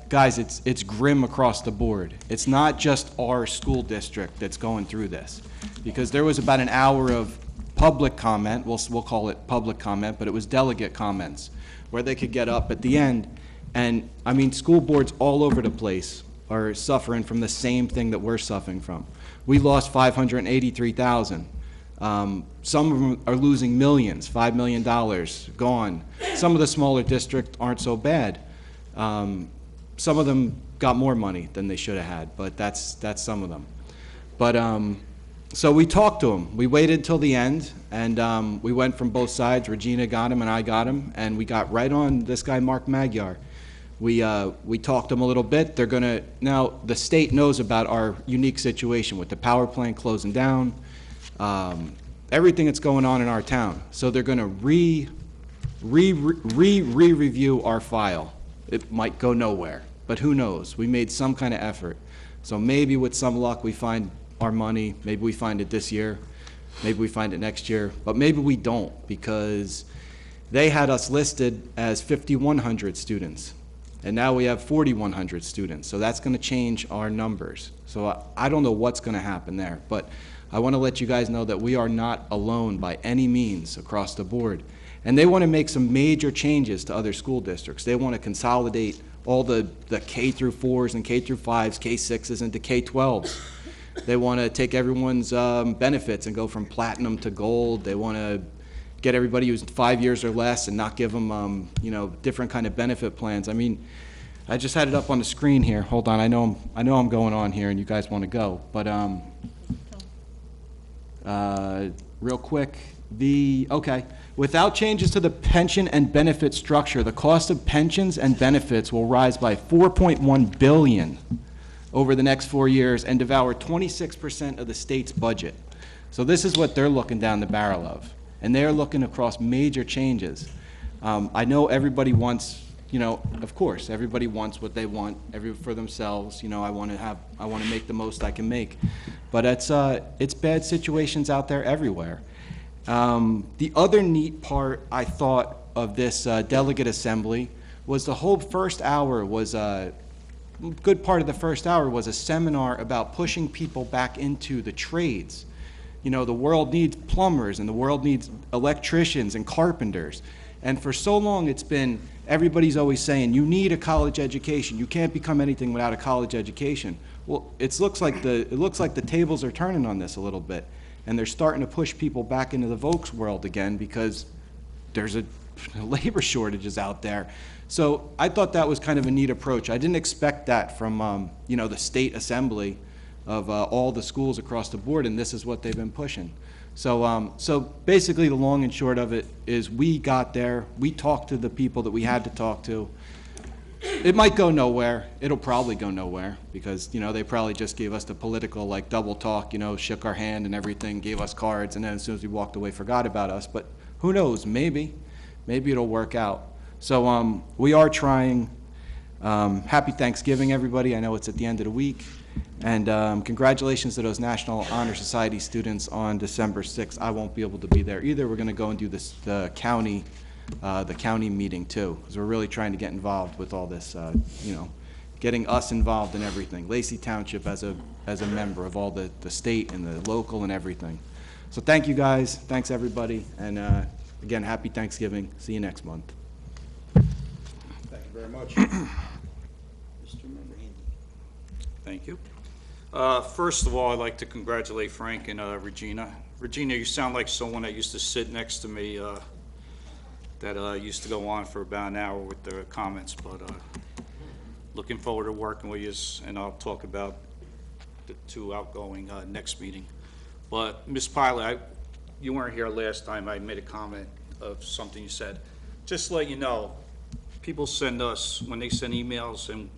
guys, it's grim across the board. It's not just our school district that's going through this, because there was about an hour of public comment, we'll call it public comment, but it was delegate comments, where they could get up at the end. And I mean, school boards all over the place are suffering from the same thing that we're suffering from. We lost $583,000. Some of them are losing millions, $5 million gone. Some of the smaller districts aren't so bad. Some of them got more money than they should have had, but that's some of them. But so we talked to him. We waited till the end, and we went from both sides. Regina got him, and I got him, and we got right on this guy, Mark Magyar. We talked to him a little bit. They're gonna now. The state knows about our unique situation with the power plant closing down, everything that's going on in our town. So they're gonna review our file. It might go nowhere, but who knows? We made some kind of effort. So maybe with some luck we find our money. Maybe we find it this year. Maybe we find it next year. But maybe we don't, because they had us listed as 5,100 students. And now we have 4,100 students. So that's going to change our numbers. So I don't know what's going to happen there. But I want to let you guys know that we are not alone by any means across the board. And they want to make some major changes to other school districts. They want to consolidate all the K through 4s and K through 5s, K6s into K12s. They want to take everyone's benefits and go from platinum to gold. They want to get everybody who's 5 years or less and not give them, different kind of benefit plans. I mean, I just had it up on the screen here. Hold on, I know I'm going on here, and you guys want to go, but real quick, okay. Without changes to the pension and benefit structure, the cost of pensions and benefits will rise by $4.1 billion over the next 4 years and devour 26% of the state's budget. So this is what they're looking down the barrel of, and they're looking across major changes. I know everybody wants, of course, everybody wants what they want for themselves. I want to make the most I can make, but it's bad situations out there everywhere. The other neat part, I thought, of this delegate assembly was the whole first hour was a good part of the first hour was a seminar about pushing people back into the trades. The world needs plumbers and the world needs electricians and carpenters. And for so long it's been, everybody's always saying, you need a college education. You can't become anything without a college education. Well, it looks like the tables are turning on this a little bit. And they're starting to push people back into the Volks world again because there's a labor shortages out there. So I thought that was kind of a neat approach. I didn't expect that from, you know, the state assembly of all the schools across the board, and this is what they've been pushing. So, so basically the long and short of it is we got there, we talked to the people that we had to talk to. It might go nowhere. It'll probably go nowhere because, you know, they probably just gave us the political, like, double talk, you know, shook our hand and everything, gave us cards, and then as soon as we walked away, forgot about us. But who knows? Maybe it'll work out. So we are trying. Happy Thanksgiving, everybody. I know it's at the end of the week. And congratulations to those National Honor Society students on December 6th. I won't be able to be there either. We're going to go and do this, the county meeting too, because we're really trying to get involved with all this, you know, getting us involved in everything. Lacey Township as a member of all the state and the local and everything. So thank you guys. Thanks everybody. And again, happy Thanksgiving. See you next month. Thank you very much. Mr. Randy. Thank you. First of all, I'd like to congratulate Frank and Regina. Regina, you sound like someone that used to sit next to me that used to go on for about an hour with their comments, but looking forward to working with you, and I'll talk about the two outgoing next meeting. But Ms. Pilot, you weren't here last time. I made a comment of something you said. Just to let you know, people send us, when they send emails and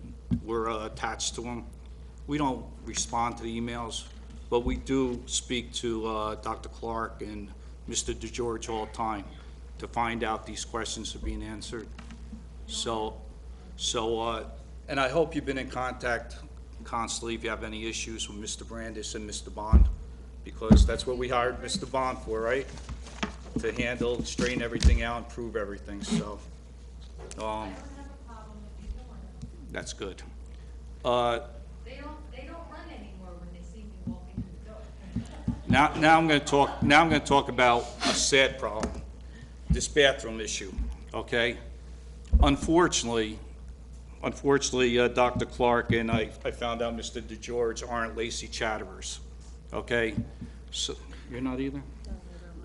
we're attached to them, we don't respond to the emails, but we do speak to Dr. Clark and Mr. DeGeorge all the time to find out these questions are being answered. And I hope you've been in contact constantly if you have any issues with Mr. Brandis and Mr. Bond, because that's what we hired Mr. Bond for, right? To handle, straighten everything out, improve everything, so. That's good. They don't run anymore when they see me walking through the door. Now I'm going to talk about a sad problem, this bathroom issue, okay? Unfortunately, Dr. Clark and I found out Mr. DeGeorge aren't Lacey chatterers, okay? So, you're not either?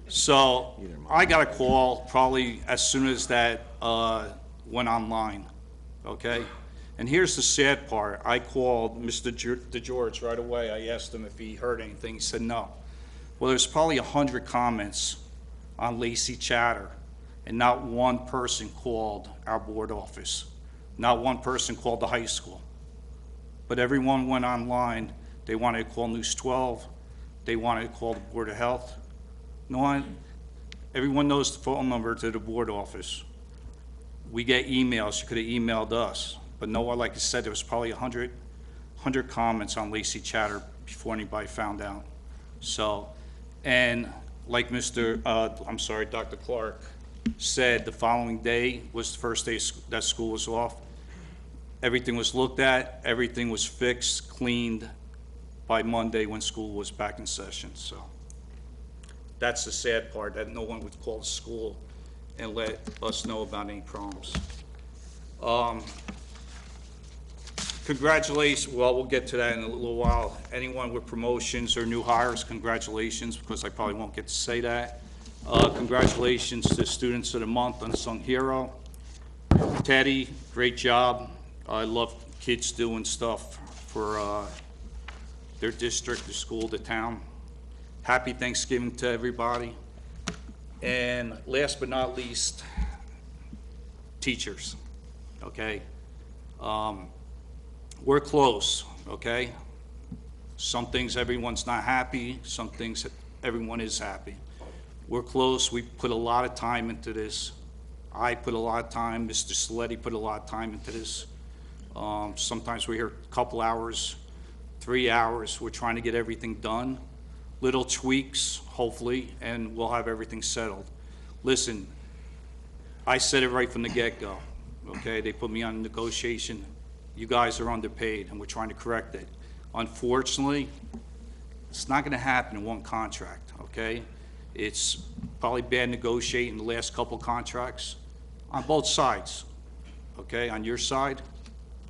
So I got a call probably as soon as that went online, okay? And here's the sad part. I called Mr. DeGeorge right away. I asked him if he heard anything. He said no. Well, there's probably 100 comments on Lacey Chatter, and not one person called our board office. Not one person called the high school. But everyone went online. They wanted to call News 12. They wanted to call the Board of Health. No one, everyone knows the phone number to the board office. We get emails. You could have emailed us. But no one, like I said, there was probably 100 comments on Lacey Chatter before anybody found out. So, and like Dr. Clark said, the following day was the first day that school was off. Everything was looked at, everything was fixed, cleaned by Monday when school was back in session. So that's the sad part, that no one would call the school and let us know about any problems. Congratulations, well, we'll get to that in a little while. Anyone with promotions or new hires, congratulations, because I probably won't get to say that. Congratulations to Students of the Month, Unsung Hero. Teddy, great job. I love kids doing stuff for their district, the school, the town. Happy Thanksgiving to everybody. And last but not least, teachers, okay? We're close, okay? Some things everyone's not happy, some things everyone is happy. We're close. We put a lot of time into this. I put a lot of time. Mr. Saletti put a lot of time into this. Sometimes we're here a couple hours, 3 hours. We're trying to get everything done. Little tweaks, hopefully, and we'll have everything settled. Listen, I said it right from the get-go, okay? They put me on negotiation. You guys are underpaid, and we're trying to correct it. Unfortunately, it's not going to happen in one contract, okay? It's probably bad negotiating the last couple contracts on both sides, okay? On your side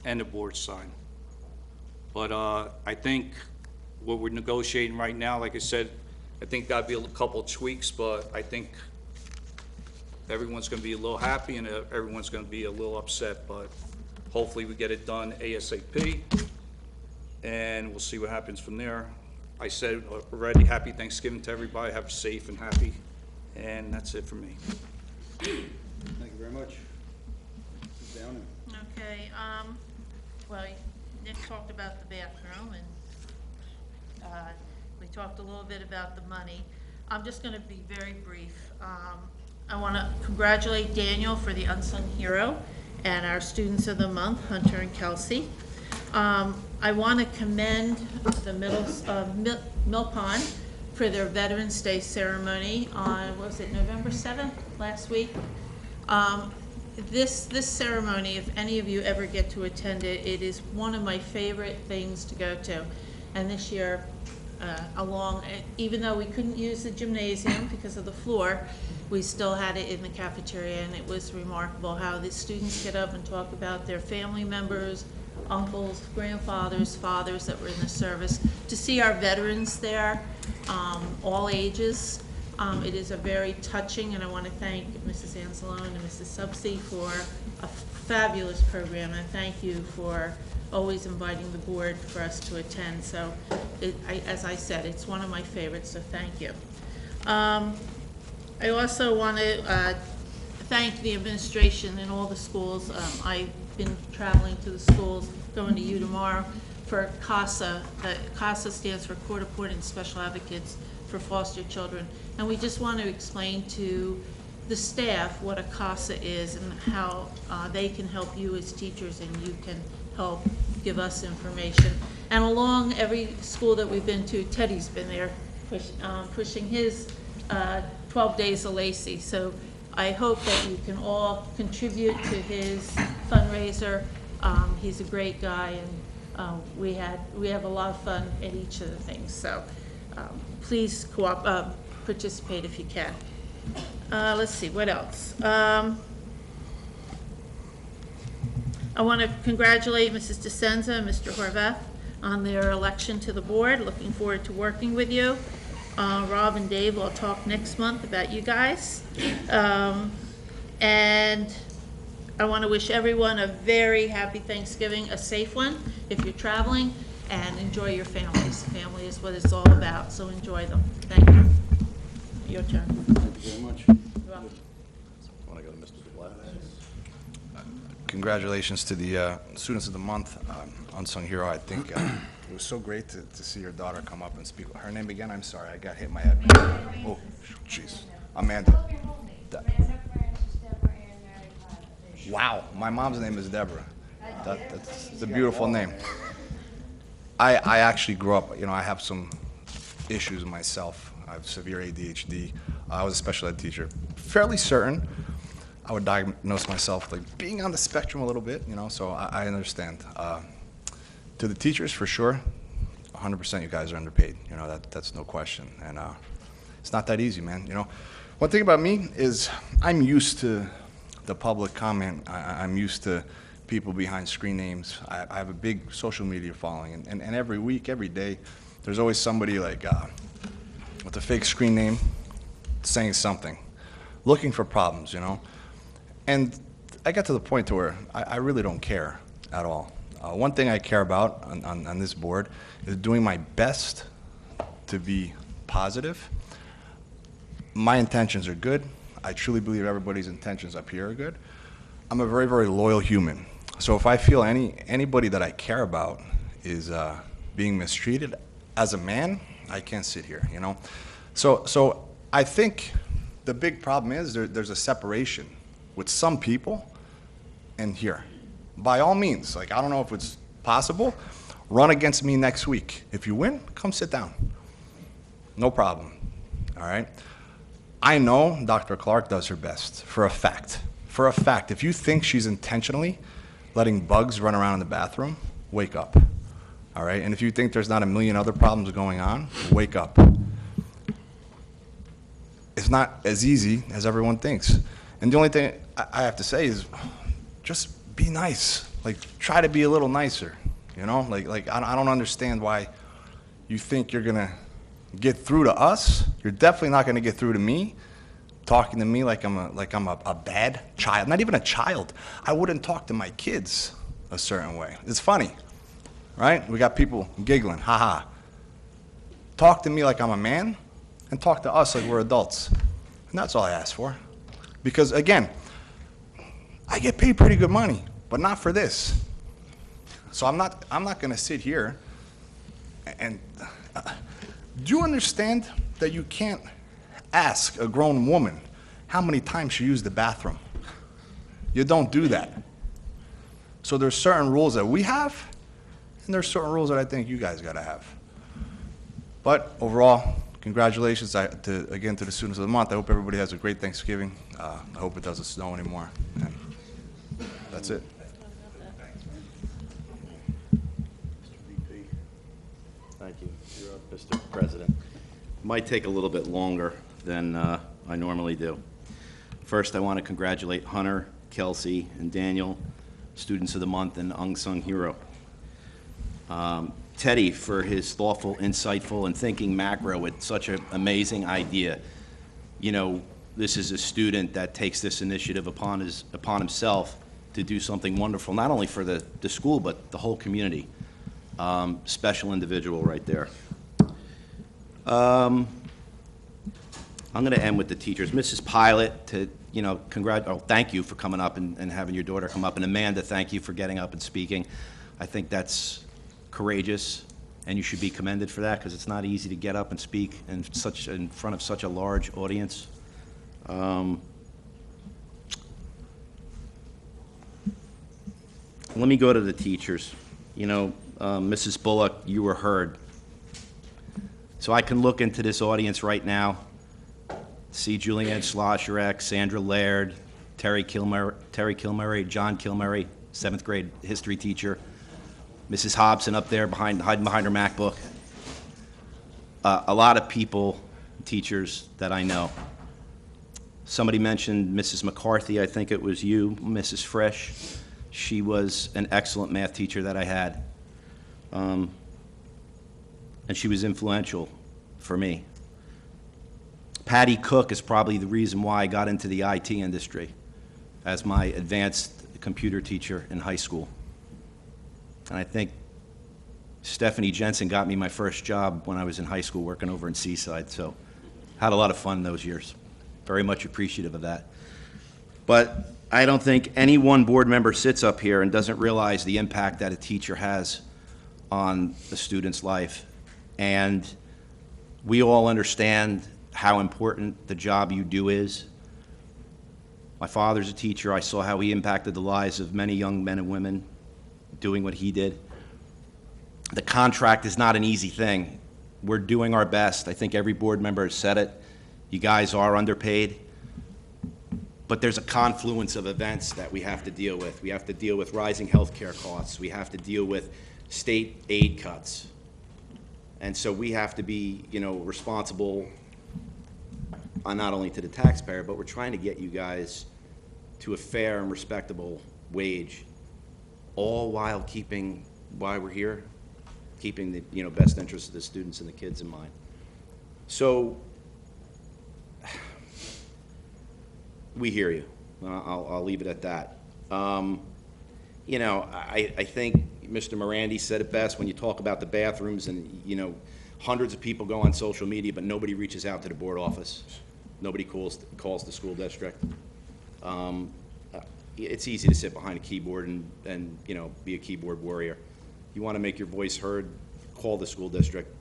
and the board side. But I think what we're negotiating right now, like I said, I think that'd be a couple of tweaks, but I think everyone's going to be a little happy and everyone's going to be a little upset, but hopefully we get it done ASAP, and we'll see what happens from there. I said already, happy Thanksgiving to everybody, have a safe and happy, and that's it for me. Thank you very much. Mrs. Downing. Okay, well, Nick talked about the bathroom, and, we talked a little bit about the money. I'm just gonna be very brief. I wanna congratulate Daniel for the Unsung Hero and our Students of the Month, Hunter and Kelsey. I wanna commend the Mill Pond for their Veterans Day ceremony on, what was it, November 7th, last week? This ceremony, if any of you ever get to attend it, it is one of my favorite things to go to. And this year, even though we couldn't use the gymnasium because of the floor, we still had it in the cafeteria, and it was remarkable how the students get up and talk about their family members, uncles, grandfathers, fathers that were in the service. To see our veterans there, all ages, it is a very touching, and I want to thank Mrs. Anzalone and Mrs. Subsey for a fabulous program, and thank you for always inviting the board for us to attend. So, as I said, it's one of my favorites, so thank you. I also want to thank the administration in all the schools. I've been traveling to the schools, going to you tomorrow for CASA. CASA stands for Court Appointed Special Advocates for Foster Children. And we just want to explain to the staff what a CASA is and how they can help you as teachers, and you can help give us information. And along every school that we've been to, Teddy's been there pushing his 12 Days of Lacey. So I hope that you can all contribute to his fundraiser. He's a great guy, and we have a lot of fun at each of the things. So please participate if you can. Let's see, what else? I want to congratulate Mrs. DeSenza and Mr. Horvath on their election to the board. Looking forward to working with you. Rob and Dave will talk next month about you guys. And I want to wish everyone a very happy Thanksgiving, a safe one if you're traveling, and enjoy your families. Family is what it's all about, so enjoy them. Thank you. Your turn. Thank you very much. You're welcome. Want to go to Mr. Black? Congratulations to the Students of the Month, Unsung Hero. I think it was so great to see your daughter come up and speak. Her name again? I'm sorry, I got hit in my head. Oh, jeez. Amanda. Wow, my mom's name is Deborah. That's a beautiful name. I actually grew up, I have some issues myself. I have severe ADHD. I was a special ed teacher. Fairly certain I would diagnose myself like being on the spectrum a little bit, so I understand. To the teachers, for sure, 100% you guys are underpaid. That's no question. And it's not that easy, man. One thing about me is I'm used to the public comment. I'm used to people behind screen names. I have a big social media following, and every week, every day, there's always somebody like with a fake screen name saying something, looking for problems, And I got to the point to where I really don't care at all. One thing I care about on this board is doing my best to be positive. My intentions are good. I truly believe everybody's intentions up here are good. I'm a very, very loyal human. So if I feel anybody that I care about is being mistreated, as a man, I can't sit here, So I think the big problem is there's a separation with some people and here. By all means, I don't know if it's possible, run against me next week. If you win, come sit down. No problem, all right? I know Dr. Clark does her best, for a fact. For a fact, if you think she's intentionally letting bugs run around in the bathroom, wake up, all right? And if you think there's not a million other problems going on, wake up. It's not as easy as everyone thinks. And the only thing I have to say is just be nice. Try to be a little nicer, I don't understand why you think you're going to get through to us. You're definitely not going to get through to me. talking to me like I'm a bad child. Not even a child. I wouldn't talk to my kids a certain way. It's funny, right? We got people giggling, haha. Talk to me like I'm a man, and talk to us like we're adults. And that's all I ask for. Because again, I get paid pretty good money, but not for this. So I'm not gonna sit here and, do you understand that you can't ask a grown woman how many times she used the bathroom? You don't do that. So there's certain rules that we have, and there's certain rules that I think you guys gotta have. But overall, congratulations again to the students of the month. I hope everybody has a great Thanksgiving. I hope it doesn't snow anymore. And that's it. Thank you. You're up, Mr. President. Might take a little bit longer than I normally do. First, I want to congratulate Hunter, Kelsey, and Daniel, students of the month and unsung hero. Teddy for his thoughtful, insightful, and thinking macro with such an amazing idea. You know, this is a student that takes this initiative upon himself to do something wonderful, not only for the school, but the whole community. Special individual right there. I'm going to end with the teachers. Mrs. Pilot, thank you for coming up and having your daughter come up. And Amanda, thank you for getting up and speaking. I think that's courageous, and you should be commended for that, because it's not easy to get up and speak in front of such a large audience. Let me go to the teachers. You know, Mrs. Bullock, you were heard. So I can look into this audience right now, see Julianne Schlosserek, Sandra Laird, Terry Kilmurray, John Kilmurray, 7th grade history teacher, Mrs. Hobson up there hiding behind her MacBook. A lot of people, teachers that I know. Somebody mentioned Mrs. McCarthy, I think it was you, Mrs. Frisch. She was an excellent math teacher that I had. And she was influential for me. Patty Cook is probably the reason why I got into the IT industry as my advanced computer teacher in high school. And I think Stephanie Jensen got me my first job when I was in high school working over in Seaside, so had a lot of fun those years. Very much appreciative of that. But I don't think any one board member sits up here and doesn't realize the impact that a teacher has on the student's life. And we all understand how important the job you do is. My father's a teacher. I saw how he impacted the lives of many young men and women doing what he did. The contract is not an easy thing. We're doing our best. I think every board member has said it. You guys are underpaid. But there's a confluence of events that we have to deal with. We have to deal with rising healthcare costs. We have to deal with state aid cuts. And so we have to be, responsible not only to the taxpayer, but we're trying to get you guys to a fair and respectable wage, all while keeping, while we're here, keeping the best interests of the students and the kids in mind. So we hear you. I'll leave it at that. I think Mr. Morandi said it best when you talk about the bathrooms and, hundreds of people go on social media, but nobody reaches out to the board office. Nobody calls the school district. It's easy to sit behind a keyboard and be a keyboard warrior. You want to make your voice heard, call the school district,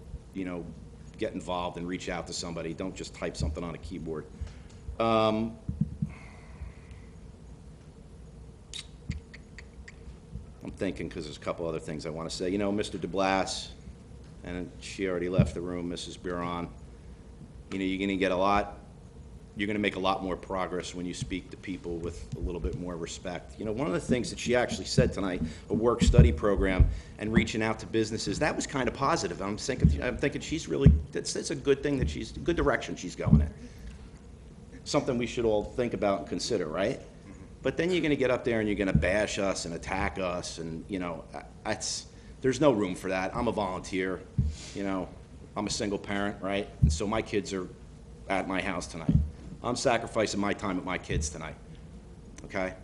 get involved and reach out to somebody. Don't just type something on a keyboard. I'm thinking because there's a couple other things I want to say. Mr. DeBlas, and she already left the room, Mrs. Buron. You're going to get you're going to make a lot more progress when you speak to people with a little bit more respect. One of the things that she actually said tonight, a work-study program and reaching out to businesses, that was kind of positive. I'm thinking she's really, that's a good thing, that she's, good direction she's going in. Something we should all think about and consider, right? But then you're going to get up there and you're going to bash us and attack us, and there's no room for that. I'm a volunteer, I'm a single parent, right? And so my kids are at my house tonight. I'm sacrificing my time with my kids tonight, okay?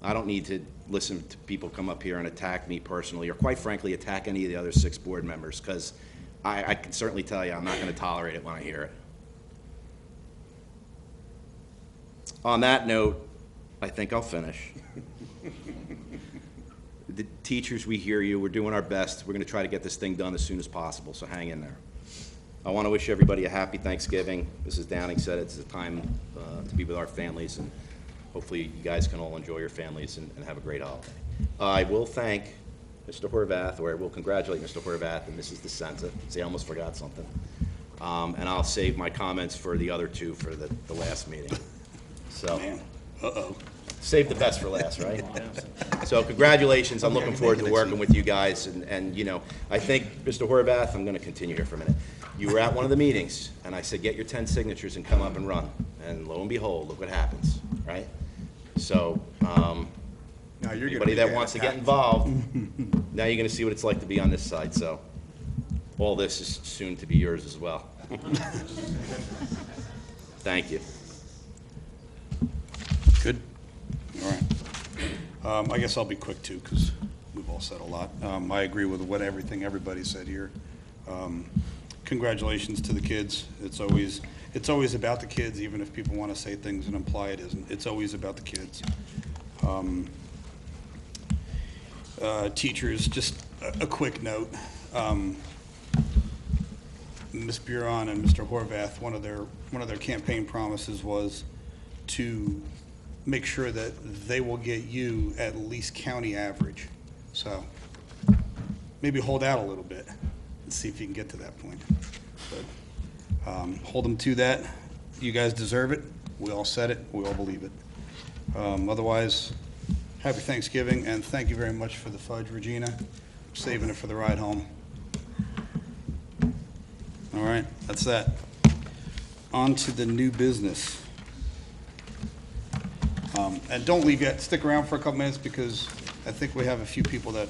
I don't need to listen to people come up here and attack me personally, or quite frankly, attack any of the other 6 board members, because I can certainly tell you I'm not going to tolerate it when I hear it. On that note, I think I'll finish. The teachers, we hear you. We're doing our best. We're going to try to get this thing done as soon as possible, so hang in there. I want to wish everybody a happy Thanksgiving. Mrs. Downing said it's a time to be with our families, and hopefully you guys can all enjoy your families and have a great holiday. I will thank Mr. Horvath, or I will congratulate Mr. Horvath and Mrs. DeSenza. See, I almost forgot something. And I'll save my comments for the other 2 for the last meeting. So, save the best for last, right? So congratulations. I'm looking forward to working with you guys. And you know, I think, Mr. Horvath, I'm going to continue here for a minute. You were at one of the meetings, and I said, get your 10 signatures and come up and run. And lo and behold, look what happens, right? So, anybody that wants to get involved, now you're going to see what it's like to be on this side. So, all this is soon to be yours as well. Thank you. Good? All right. I guess I'll be quick too, because we've all said a lot. I agree with everything everybody said here. Congratulations to the kids. It's always about the kids, even if people want to say things and imply it isn't. It's always about the kids. Teachers, just a quick note. Ms. Buron and Mr. Horvath, one of their campaign promises was to make sure that they will get you at least county average. So maybe hold out a little bit and see if you can get to that point. But hold them to that. You guys deserve it. We all said it. We all believe it. Otherwise, happy Thanksgiving, and thank you very much for the fudge, Regina. I'm saving it for the ride home. All right, that's that. On to the new business. And don't leave yet. Stick around for a couple minutes, because I think we have a few people that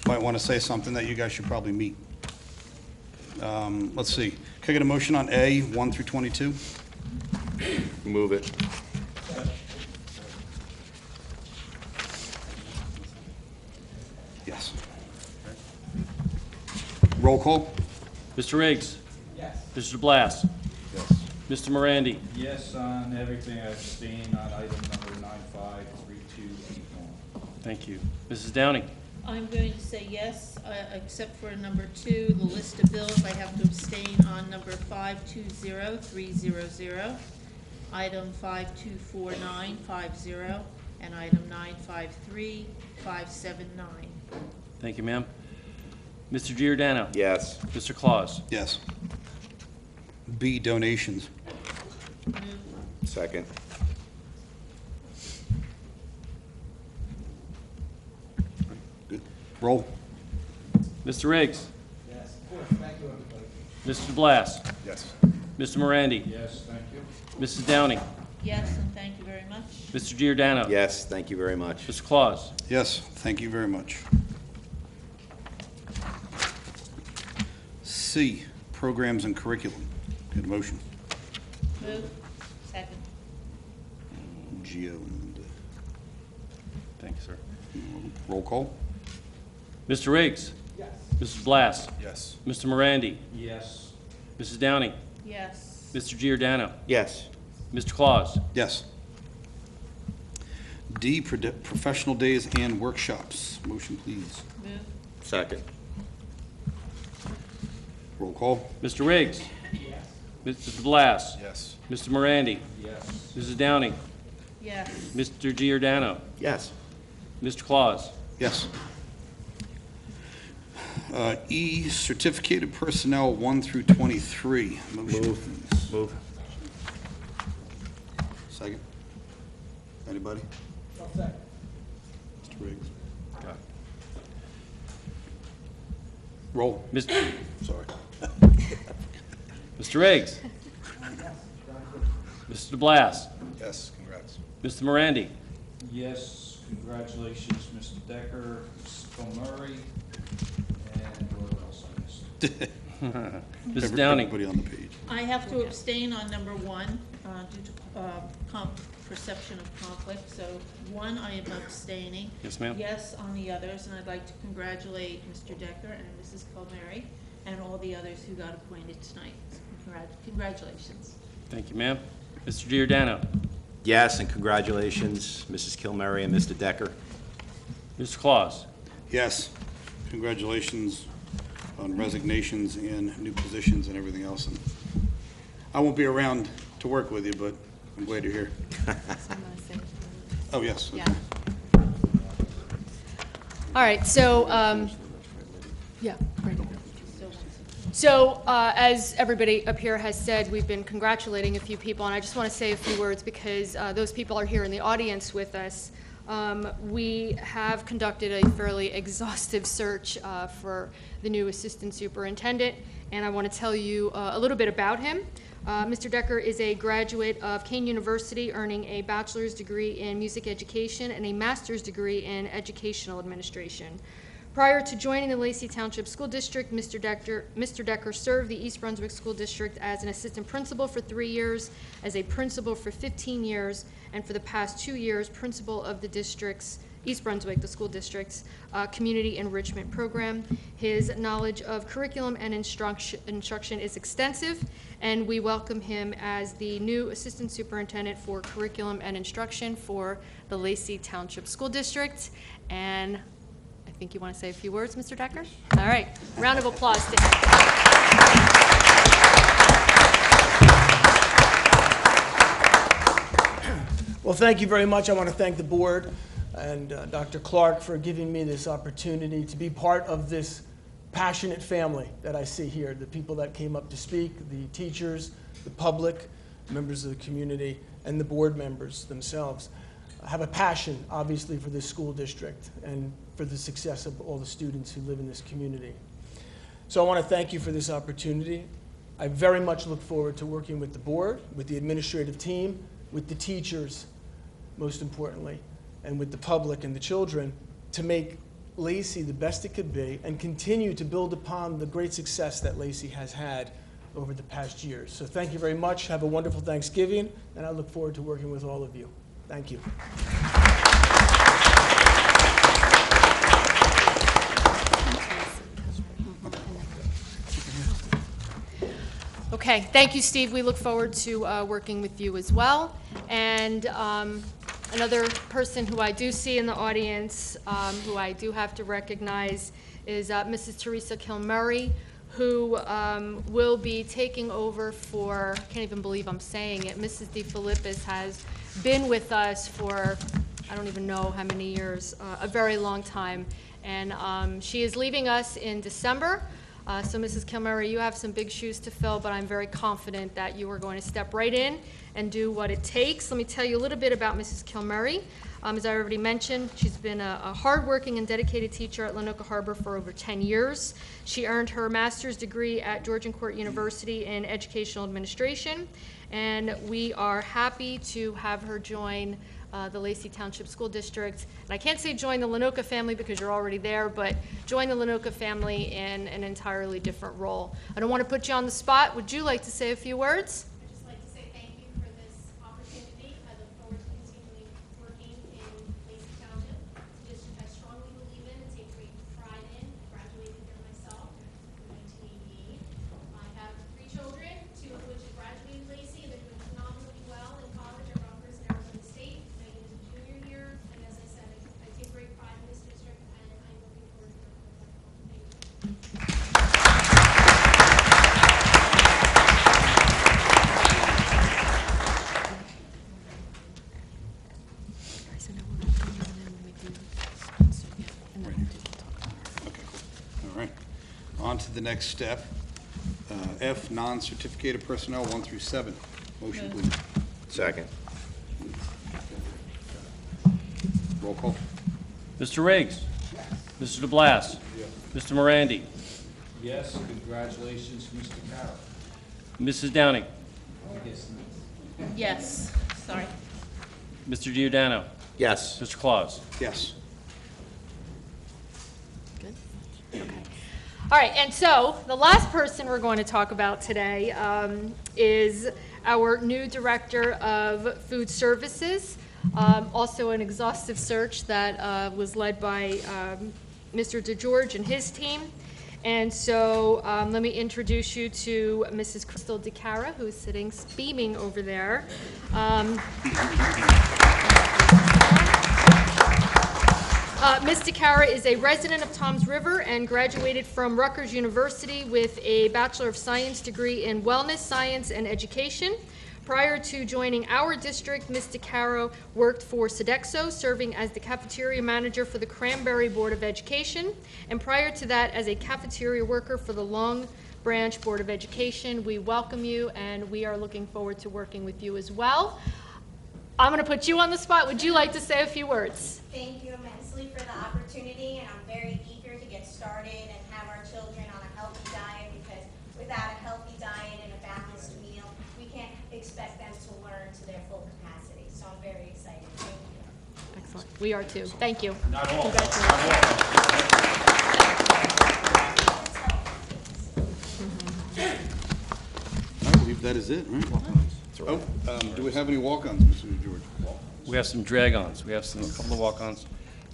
might want to say something that you guys should probably meet. Let's see. Can I get a motion on A, 1 through 22? Move it. Yes. Roll call? Mr. Riggs? Yes. Mr. Blas? Yes. Mr. Morandi? Yes on everything. I abstain on item number 953281. Thank you. Mrs. Downing? I'm going to say yes, except for number 2, the list of bills. I have to abstain on number 520300, item 524950, and item 953579. Thank you, ma'am. Mr. Giordano? Yes. Mr. Claus? Yes. B, donations. Second. Good. Roll. Mr. Riggs? Yes, of course. Thank you, everybody. Mr. Blas? Yes. Mr. Morandi? Yes, thank you. Mrs. Downing? Yes, and thank you very much. Mr. Giordano? Yes, thank you very much. Mr. Claus? Yes, thank you very much. C, programs and curriculum. Good motion. Move. Second. Geo and Thank you, sir. roll call? Mr. Riggs? Yes. Mrs. Blas? Yes. Mr. Morandi? Yes. Mrs. Downing? Yes. Mr. Giordano? Yes. Mr. Claus? Yes. D, professional days and workshops. Motion, please. Move. Second. Roll call? Mr. Riggs? Yes. Mr. Blas? Yes. Mr. Morandi? Yes. Mrs. Downing? Yes. Mr. Giordano? Yes. Mr. Claus? Yes. E, certificated personnel 1 through 23. Motion, Move. please. Move. Second? Anybody? I'll second. Mr. Riggs? Roll. Sorry. Mr. Riggs? Mr. Blas? Yes, congrats. Mr. Morandi? Yes, congratulations, Mr. Decker, Ms. Murray, and what else I missed? Mrs. Downing? Everybody on the page. I have to abstain on number 1. due to perception of conflict. So one, I am abstaining. Yes, ma'am. Yes on the others, and I'd like to congratulate Mr. Decker and Mrs. Kilmary and all the others who got appointed tonight. Congratulations. Thank you, ma'am. Mr. Giordano. Yes, and congratulations, Mrs. Kilmary and Mr. Decker. Mr. Claus. Yes, congratulations on resignations and new positions and everything else. And I won't be around to work with you, but I'm glad you're here. Oh, yes. Yeah. All right, so, yeah. Right. So, as everybody up here has said, we've been congratulating a few people, and I just want to say a few words because those people are here in the audience with us. We have conducted a fairly exhaustive search for the new assistant superintendent, and I want to tell you a little bit about him. Mr. Decker is a graduate of Kean University, earning a bachelor's degree in music education and a master's degree in educational administration. Prior to joining the Lacey Township School District, Mr. Decker served the East Brunswick School District as an assistant principal for 3 years, as a principal for 15 years, and for the past 2 years, principal of the district's, East Brunswick, the school district's community enrichment program. His knowledge of curriculum and instruction is extensive, and we welcome him as the new assistant superintendent for curriculum and instruction for the Lacey Township School District. And I think you want to say a few words, Mr. Decker? All right, round of applause to him. Well, thank you very much. I want to thank the board and Dr. Clark for giving me this opportunity to be part of this passionate family that I see here, the people that came up to speak, the teachers, the public, members of the community, and the board members themselves. I have a passion, obviously, for this school district and for the success of all the students who live in this community. So I want to thank you for this opportunity. I very much look forward to working with the board, with the administrative team, with the teachers, most importantly, and with the public and the children to make Lacey the best it could be and continue to build upon the great success that Lacey has had over the past years. So thank you very much. Have a wonderful Thanksgiving, and I look forward to working with all of you. Thank you. Okay, thank you, Steve. We look forward to working with you as well. And another person who I do see in the audience, who I do have to recognize, is Mrs. Teresa Kilmurray, who will be taking over for, I can't even believe I'm saying it, Mrs. DeFilippis has been with us for, I don't even know how many years, a very long time. And she is leaving us in December. So Mrs. Kilmurray, you have some big shoes to fill, but I'm very confident that you are going to step right in and do what it takes. Let me tell you a little bit about Mrs. Kilmurray. As I already mentioned, she's been a hardworking and dedicated teacher at Lenoka Harbor for over 10 years. She earned her master's degree at Georgian Court University in educational administration, and we are happy to have her join the Lacey Township School District. And I can't say join the Lenoka family because you're already there, but join the Lenoka family in an entirely different role. I don't want to put you on the spot. Would you like to say a few words? I'd just like to say thank you for this opportunity. I look forward to continuing working in Lacey Township. It's a district I strongly believe in and take great pride in. I graduated here myself in 1988. I have 3 children, 2 of which have graduated Lacey and they're doing phenomenally well in college at Rutgers and Arizona State. Megan is a junior here, and as I said, I take great pride in this district, and I'm looking forward to working with everyone. Thank you. All right. On to the next step. F, non-certificated personnel, 1 through 7. Motion, please. Second. Roll call. Mr. Riggs. Mr. DeBlas. Mr. Morandi. Yes, congratulations, Mr. Carroll. Mrs. Downing. Yes, sorry. Mr. Giordano. Yes. Mr. Claus. Yes. All right, and so the last person we're going to talk about today is our new Director of Food Services, also an exhaustive search that was led by Mr. DeGeorge and his team. And so let me introduce you to Mrs. Crystal DeCara, who is sitting beaming over there. Ms. DeCara is a resident of Toms River and graduated from Rutgers University with a Bachelor of Science degree in Wellness Science and Education. Prior to joining our district, Ms. DeCara worked for Sodexo, serving as the cafeteria manager for the Cranberry Board of Education, and prior to that, as a cafeteria worker for the Long Branch Board of Education. We welcome you, and we are looking forward to working with you as well. I'm going to put you on the spot. Would you like to say a few words? Thank you immensely for the opportunity, and I'm very eager to get started and have our children on a healthy diet, because without a healthy diet and a balanced meal, we can't expect them to learn to their full capacity. So I'm very excited. Thank you. Excellent. We are too. Thank you. Not all. I believe that is it, right? Oh, do we have any walk-ons, Mr. George? We have some drag-ons. We have a couple of walk-ons.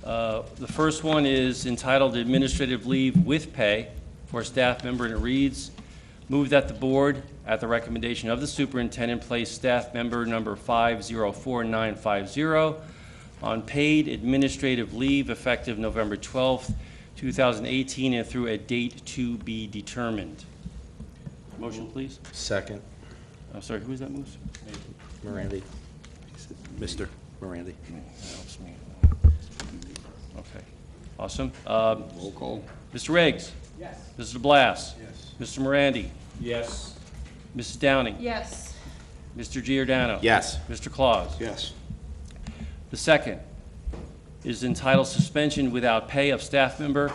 The first one is entitled Administrative Leave with Pay for a staff member, and it reads, move that the board, at the recommendation of the superintendent, place staff member number 504950 on paid administrative leave effective November 12th, 2018, and through a date to be determined. Motion, please. Second. I'm sorry, who is that, Moose? Morandi. Mr. Morandi. That helps me. Okay, awesome. Roll call. Mr. Riggs? Yes. Mr. Blas? Yes. Mr. Morandi? Yes. Mrs. Downing? Yes. Mr. Giordano? Yes. Mr. Claus? Yes. The second is entitled Suspension Without Pay of Staff Member.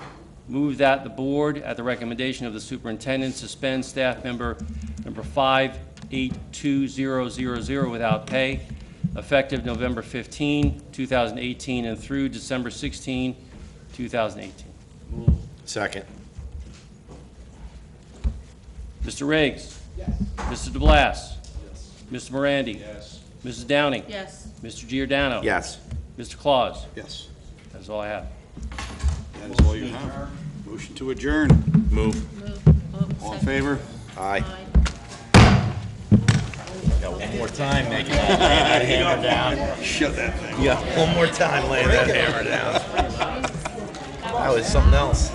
Move that the board, at the recommendation of the superintendent, suspend staff member number 582000 without pay, effective November 15, 2018, and through December 16, 2018. Second. Mr. Riggs? Yes. Mr. DeBlas? Yes. Mr. Morandi? Yes. Mrs. Downing? Yes. Mr. Giordano? Yes. Mr. Claus? Yes. That's all I have. That is all you have. Motion to adjourn. Move. All in favor? Aye. Got one more time making that hammer down. Shut that thing. Yeah, one more time laying that hammer down. That was something else.